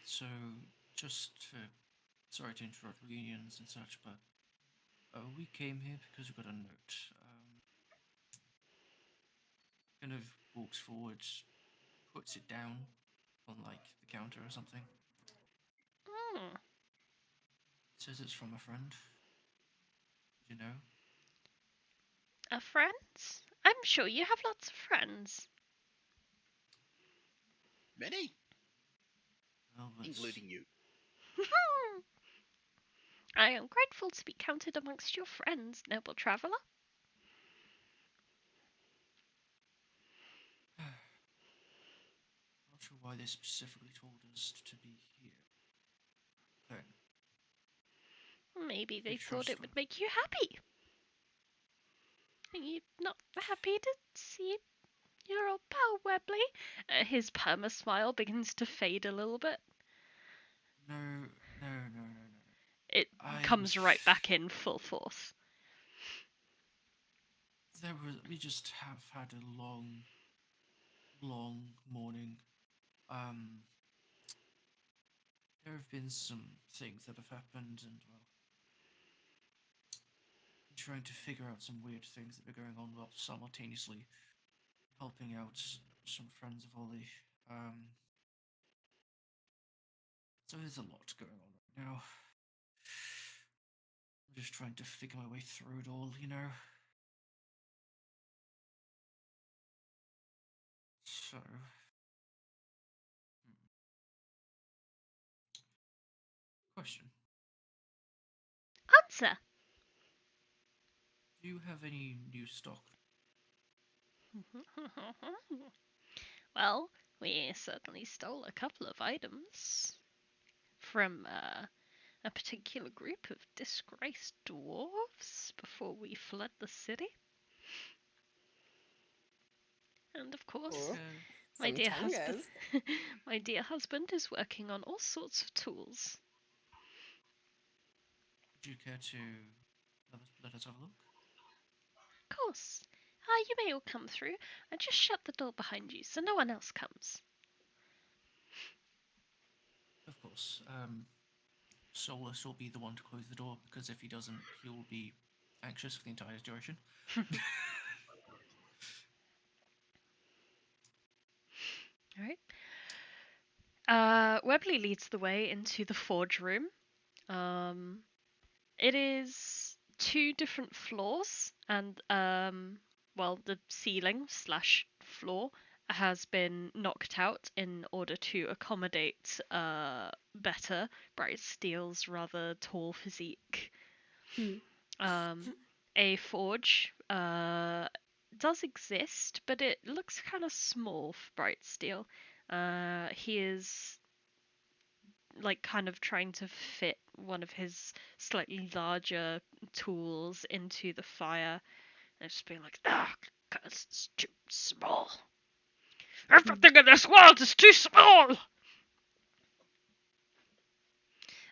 So just sorry to interrupt reunions and such, but we came here because we got a note. Kind of walks forward, puts it down on like the counter or something. Hmm. Says it's from a friend. Did you know? A friend? I'm sure you have lots of friends. Many, Well, but including you. I am grateful to be counted amongst your friends, noble traveller. not sure why they specifically told us to be here. But Maybe they we thought trust it them. would make you happy. Are you not happy to see your old pal Webley? His perma smile begins to fade a little bit. No. It comes right back in full force. We just have had a long morning. There have been some things that have happened, and well, I'm trying to figure out some weird things that are going on while simultaneously helping out some friends of Ollie. So there's a lot going on right now. I'm just trying to figure my way through it all, you know. So, question. Answer. Do you have any new stock? Well, we certainly stole a couple of items from a particular group of disgraced dwarves before we fled the city. And of course, Cool. my Some dear husband, tangas. my dear husband is working on all sorts of tools. Would you care to let us have a look? Of course. You may all come through, and just shut the door behind you so no one else comes. Of course. Solas will be the one to close the door, because if he doesn't, he'll be anxious for the entire duration. Alright. Webley leads the way into the forge room. It is 2 different floors, and well, the ceiling slash floor has been knocked out in order to accommodate better Bright Steel's rather tall physique. A forge does exist, but it looks kind of small for Bright Steel. He is like kind of trying to fit one of his slightly larger tools into the fire, and just being like, because it's too small. Everything in this world is too small!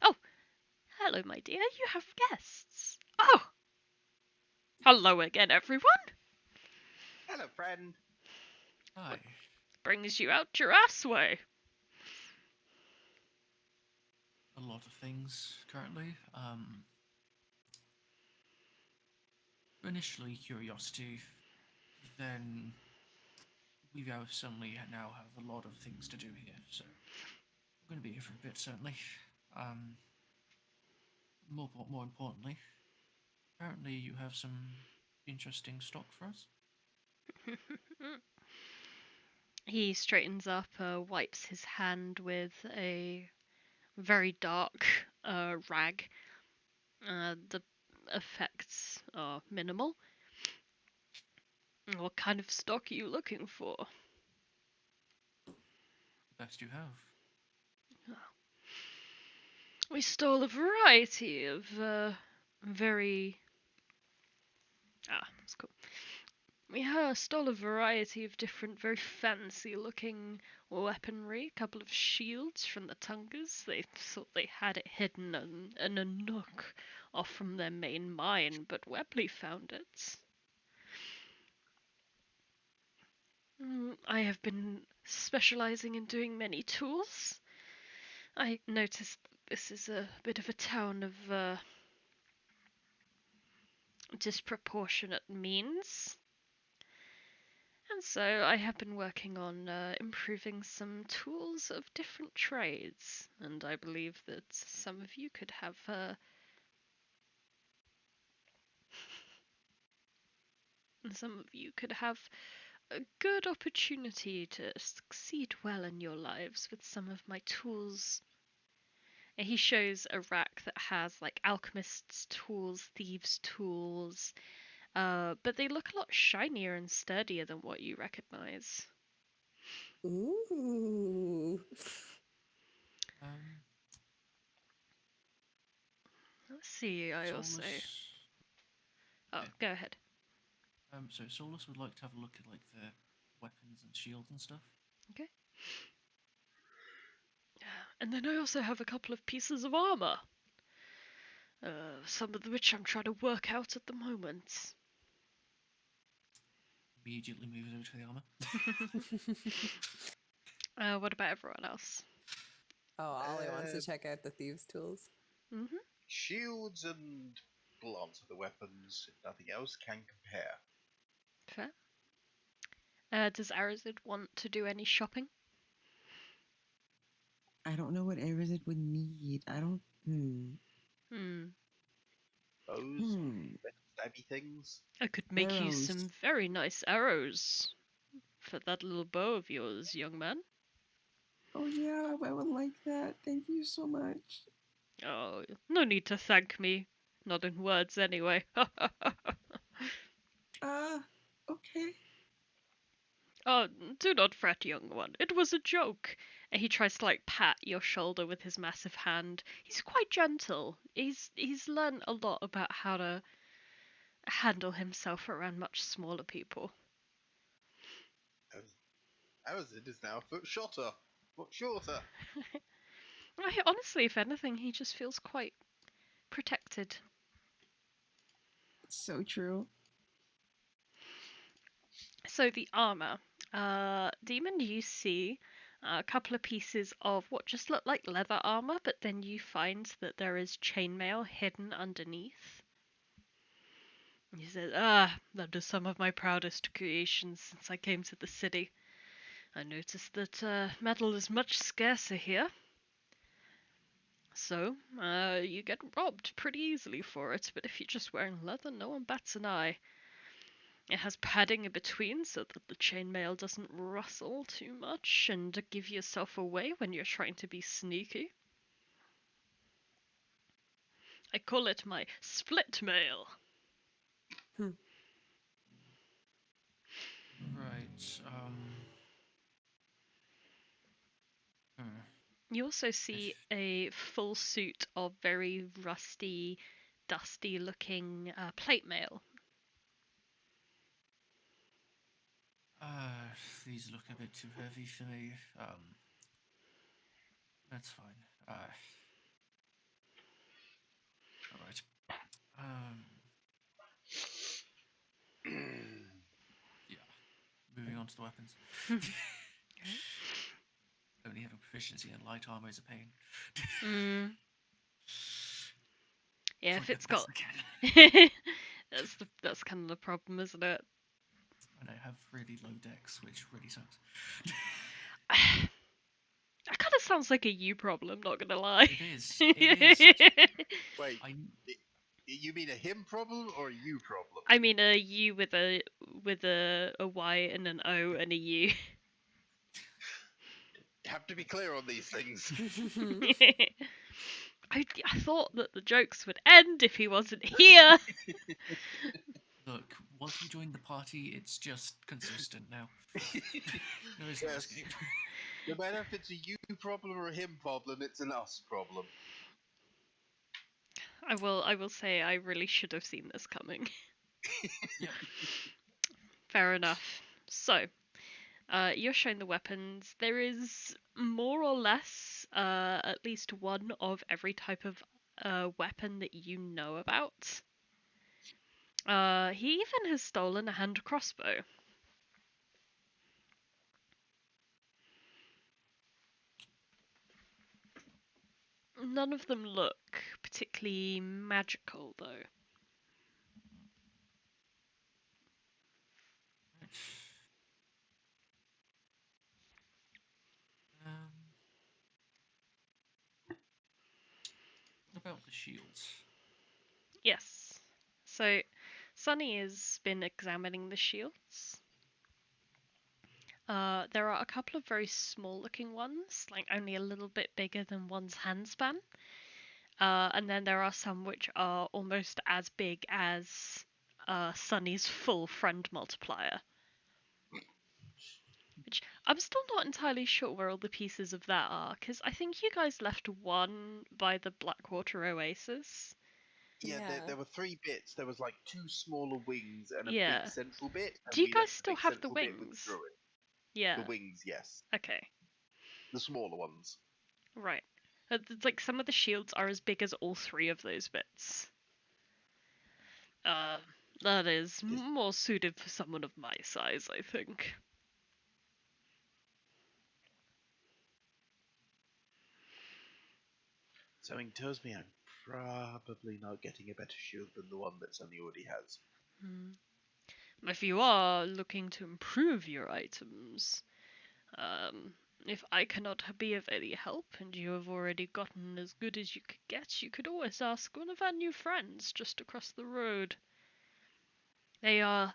Oh, hello, my dear, you have guests. Oh! Hello again, everyone! Hello, friend. Hi. What brings you out your ass way? A lot of things currently. Initially curiosity, then we suddenly now have a lot of things to do here, so I'm going to be here for a bit, certainly. More importantly, apparently you have some interesting stock for us. He straightens up, wipes his hand with a very dark rag. The effects are minimal. What kind of stock are you looking for? The best you have. We stole a variety of very... that's cool. We stole a variety of different, very fancy-looking weaponry. A couple of shields from the Tungas. They thought they had it hidden in a nook off from their main mine, but Webley found it. I have been specializing in doing many tools. I noticed that this is a bit of a town of disproportionate means. And so I have been working on improving some tools of different trades, and I believe that some of you could have a good opportunity to succeed well in your lives with some of my tools. And he shows a rack that has like alchemist's tools, thieves' tools, but they look a lot shinier and sturdier than what you recognize. Ooh. Let's see, I also... Oh, yeah. go ahead. So Solas would like to have a look at like the weapons and shields and stuff. Okay. And then I also have a couple of pieces of armor. Some of which I'm trying to work out at the moment. Immediately moves over to the armor. What about everyone else? Oh, Ollie wants to check out the thieves' tools. Mm-hmm. Shields and gloves are the weapons. If nothing else can compare. Fair. Does Arazid want to do any shopping? I don't know what Arazid would need. I don't. Those Hmm. stabby things. I could make you Arrows. some very nice arrows for that little bow of yours, young man. Oh yeah, I would like that. Thank you so much. Oh, no need to thank me. Not in words, anyway. Okay. Oh, do not fret, young one. It was a joke. And he tries to pat your shoulder with his massive hand. He's quite gentle. He's learned a lot about how to handle himself around much smaller people. Arazid is now a foot shorter. Foot shorter. Honestly, if anything, he just feels quite protected. It's so true. So the armor. Demon, you see a couple of pieces of what just look like leather armor, but then you find that there is chainmail hidden underneath. He says, that is some of my proudest creations since I came to the city. I noticed that metal is much scarcer here. So, you get robbed pretty easily for it, but if you're just wearing leather, no one bats an eye. It has padding in between so that the chainmail doesn't rustle too much and give yourself away when you're trying to be sneaky. I call it my split mail. Right. You also see a full suit of very rusty, dusty looking plate mail. These look a bit too heavy for me. That's fine. All right. Yeah. Moving on to the weapons. Only having proficiency in light armor is a pain. Yeah, if it's got that's kind of the problem, isn't it? And I have really low dex, which really sucks. That kind of sounds like a you problem, not gonna lie. It is. It is. Wait, you mean a him problem or a you problem? I mean a U with a Y and an O and a U. Have to be clear on these things. I thought that the jokes would end if he wasn't here. Look, once we joined the party, it's just consistent now. There is no escape. No matter if it's a you problem or a him problem, it's an us problem. I will say I really should have seen this coming. Yep. Fair enough. So, you're shown the weapons. There is more or less at least one of every type of weapon that you know about. He even has stolen a hand crossbow. None of them look particularly magical, though. What about the shields? Yes. So, Sunny has been examining the shields. There are a couple of very small looking ones, like only a little bit bigger than one's handspan. And then there are some which are almost as big as Sunny's full friend multiplier. Which I'm still not entirely sure where all the pieces of that are, because I think you guys left one by the Blackwater Oasis. Yeah, there were 3 bits. There was like 2 smaller wings and a Yeah. big central bit. And Do you we guys left still big have the central bit with wings? Druid. Yeah. The wings, yes. Okay. The smaller ones. Right. It's like some of the shields are as big as all 3 of those bits. That is more suited for someone of my size, I think. Something tells me I'm probably not getting a better shield than the one that Sunny already has. If you are looking to improve your items, If I cannot be of any help, and you have already gotten as good as you could get, you could always ask one of our new friends just across the road. They are,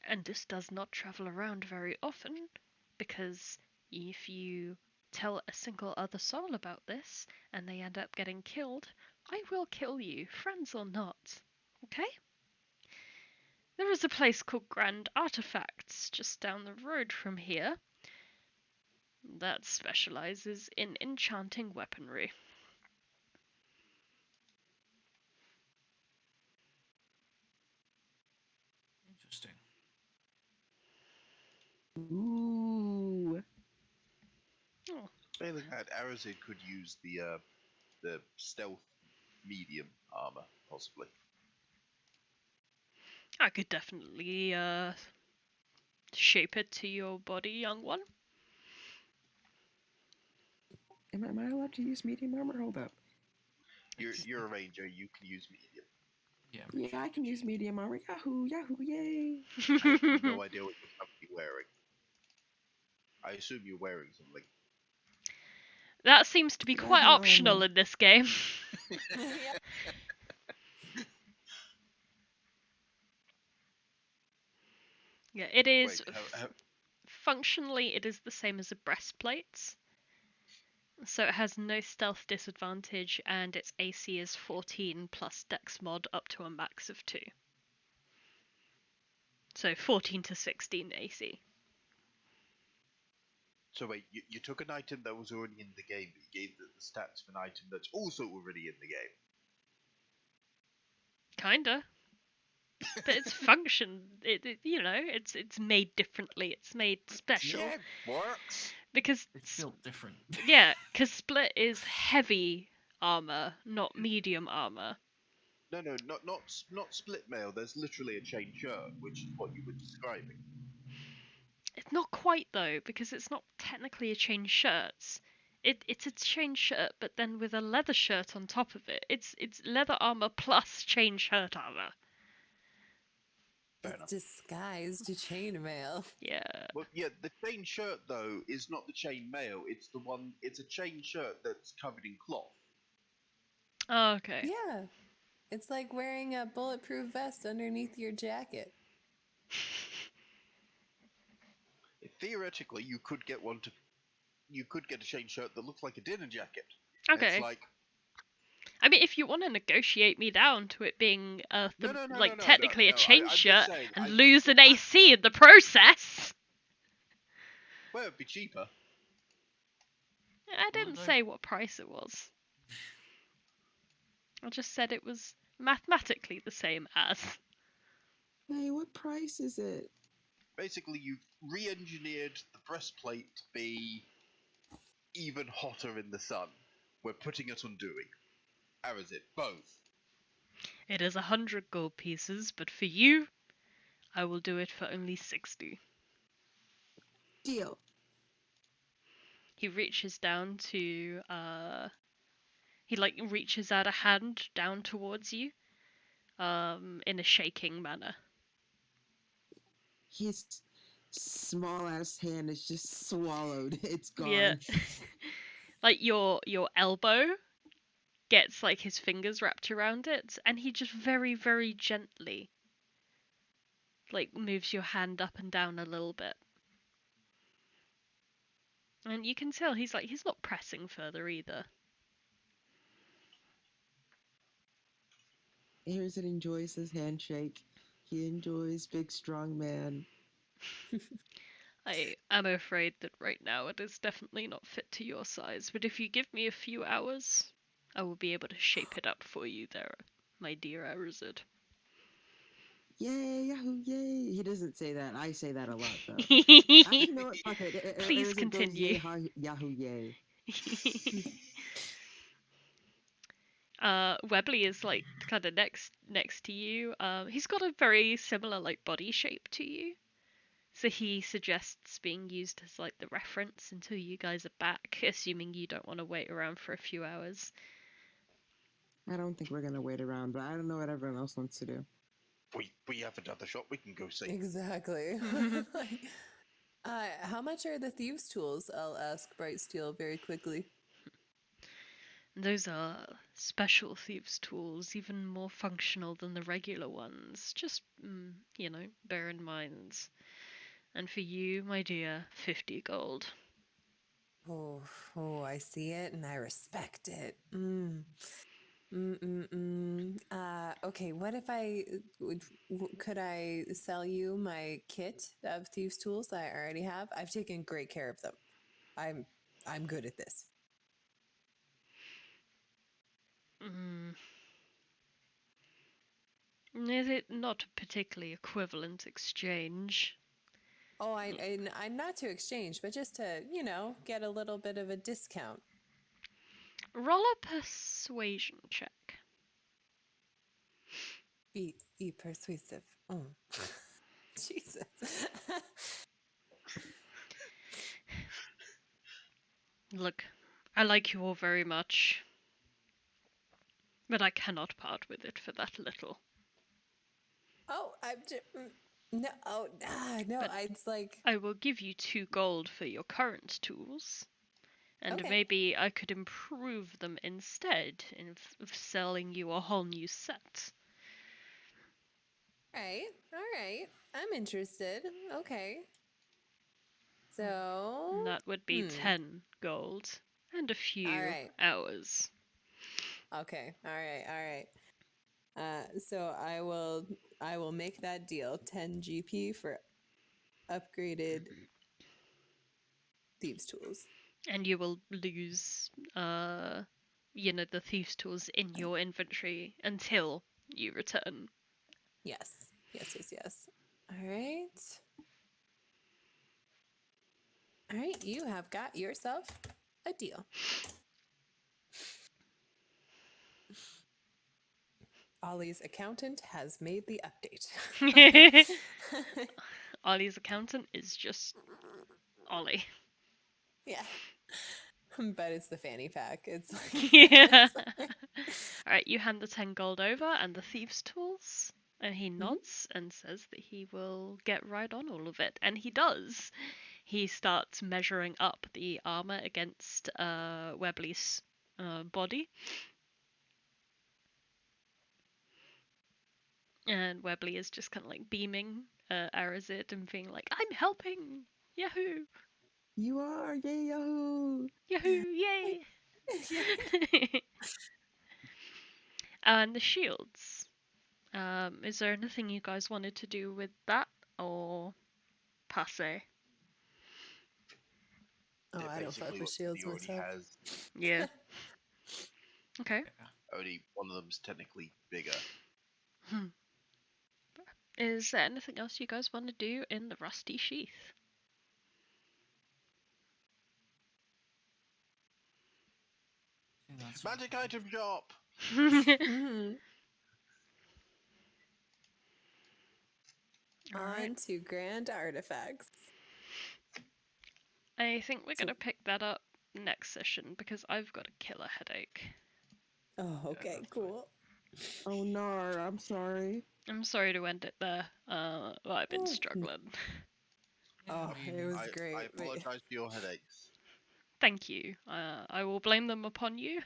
and this does not travel around very often, because if you tell a single other soul about this, and they end up getting killed, I will kill you, friends or not. Okay? There is a place called Grand Artifacts just down the road from here that specializes in enchanting weaponry. Interesting. Ooh. Oh, Failing that, Arazid could use the stealth medium armor, possibly. I could definitely shape it to your body, young one. Am I allowed to use medium armor? Hold up. You're a ranger. You can use medium. Yeah. Yeah, I can use medium armor. Yahoo! Yahoo! Yay! I have no idea what you're currently wearing. I assume you're wearing something. That seems to be quite Leather optional armor. in this game. Yeah. Yeah, it is. Wait, Functionally, it is the same as a breastplate. So it has no stealth disadvantage, and its AC is 14 plus Dex mod up to a max of 2. So 14 to 16 AC. so wait, you took an item that was already in the game, but you gave it the stats of an item that's also already in the game. Kinda. But its function, it's made differently. It's made special. Yeah, works. Because It's built different. yeah, because split is heavy armor, not medium armor. No, not split mail. There's literally a chain shirt, which is what you were describing. It's not quite though, because it's not technically a chain shirt. It's a chain shirt, but then with a leather shirt on top of it. It's leather armor plus chain shirt armor. Fair It's enough. disguised chainmail. Yeah. Well, yeah, the chain shirt though is not the chain mail. It's the one. It's a chain shirt that's covered in cloth. Oh, okay. Yeah. It's like wearing a bulletproof vest underneath your jacket. Theoretically, you could get one to. You could get a chain shirt that looks like a dinner jacket. Okay. It's like I mean, if you want to negotiate me down to it being technically a chain I'm just shirt saying, and lose an AC in the process. Well, it'd be cheaper. I didn't say what price it was. I just said it was mathematically the same as. Hey, what price is it? Basically, you've re-engineered the breastplate to be even hotter in the sun. We're putting it on Dewey. Arazid, both. It is 100 gold pieces, but for you, I will do it for only 60. Deal. He reaches down to, he reaches out a hand down towards you, in a shaking manner. His small ass hand is just swallowed. It's gone. Yeah. Your elbow gets his fingers wrapped around it, and he just very, very gently moves your hand up and down a little bit. And you can tell he's not pressing further either. Arazid enjoys his handshake. He enjoys big strong man. I am afraid that right now it is definitely not fit to your size, but if you give me a few hours, I will be able to shape it up for you there, my dear Arazid. Yay, yahoo, yay. He doesn't say that. I say that a lot, though. You know what? Fuck it. Please Arazid goes, continue. yay, yahoo, yay. Webley is kind of next to you. He's got a very similar body shape to you. So he suggests being used as the reference until you guys are back, assuming you don't want to wait around for a few hours. I don't think we're gonna wait around, but I don't know what everyone else wants to do. We have another shot. We can go see. Exactly. How much are the thieves' tools? I'll ask Bright Steel very quickly. Those are special thieves' tools, even more functional than the regular ones. Just, bear in mind. And for you, my dear, 50 gold. Oh, I see it and I respect it. Okay, what if could I sell you my kit of thieves' tools that I already have? I've taken great care of them. I'm good at this. Is it not a particularly equivalent exchange? Oh, I'm not to exchange, but just to, get a little bit of a discount. Roll a persuasion check. Be persuasive. Oh. Jesus. Look, I like you all very much, but I cannot part with it for that little. Oh, no. Oh, no. But It's like I will give you 2 gold for your current tools, and okay. maybe I could improve them instead of selling you a whole new set. All right. I'm interested. Okay. So, And that would be 10 gold and a few all right. hours. Okay. All right. So I will make that deal. 10 GP for upgraded thieves' tools. And you will lose, the thieves' tools in your inventory until you return. Yes. All right. All right. You have got yourself a deal. Ollie's accountant has made the update. Ollie's accountant is just Ollie. Yeah. But it's the fanny pack. It's like, Yeah. Alright, you hand the 10 gold over and the thieves' tools. And he nods and says that he will get right on all of it. And he does. He starts measuring up the armor against Webley's body. And Webley is just kind of like beaming Arazid and being like, I'm helping! Yahoo! You are, yay, yahoo! Yahoo! Yay! And the shields. Is there anything you guys wanted to do with that, or passe? Oh, They're I don't fuck basically with what shields he already myself. has. Yeah. Okay. Yeah. Only one of them's technically bigger. Is there anything else you guys want to do in the rusty sheath? I think that's Magic item shop! Alright. On to grand artifacts. I think we're So- gonna pick that up next session because I've got a killer headache. Oh, okay, that's cool. Oh, nar, I'm sorry. I'm sorry to end it there, but I've been struggling. Oh, it was I great. apologize for your headaches. Thank you. I will blame them upon you.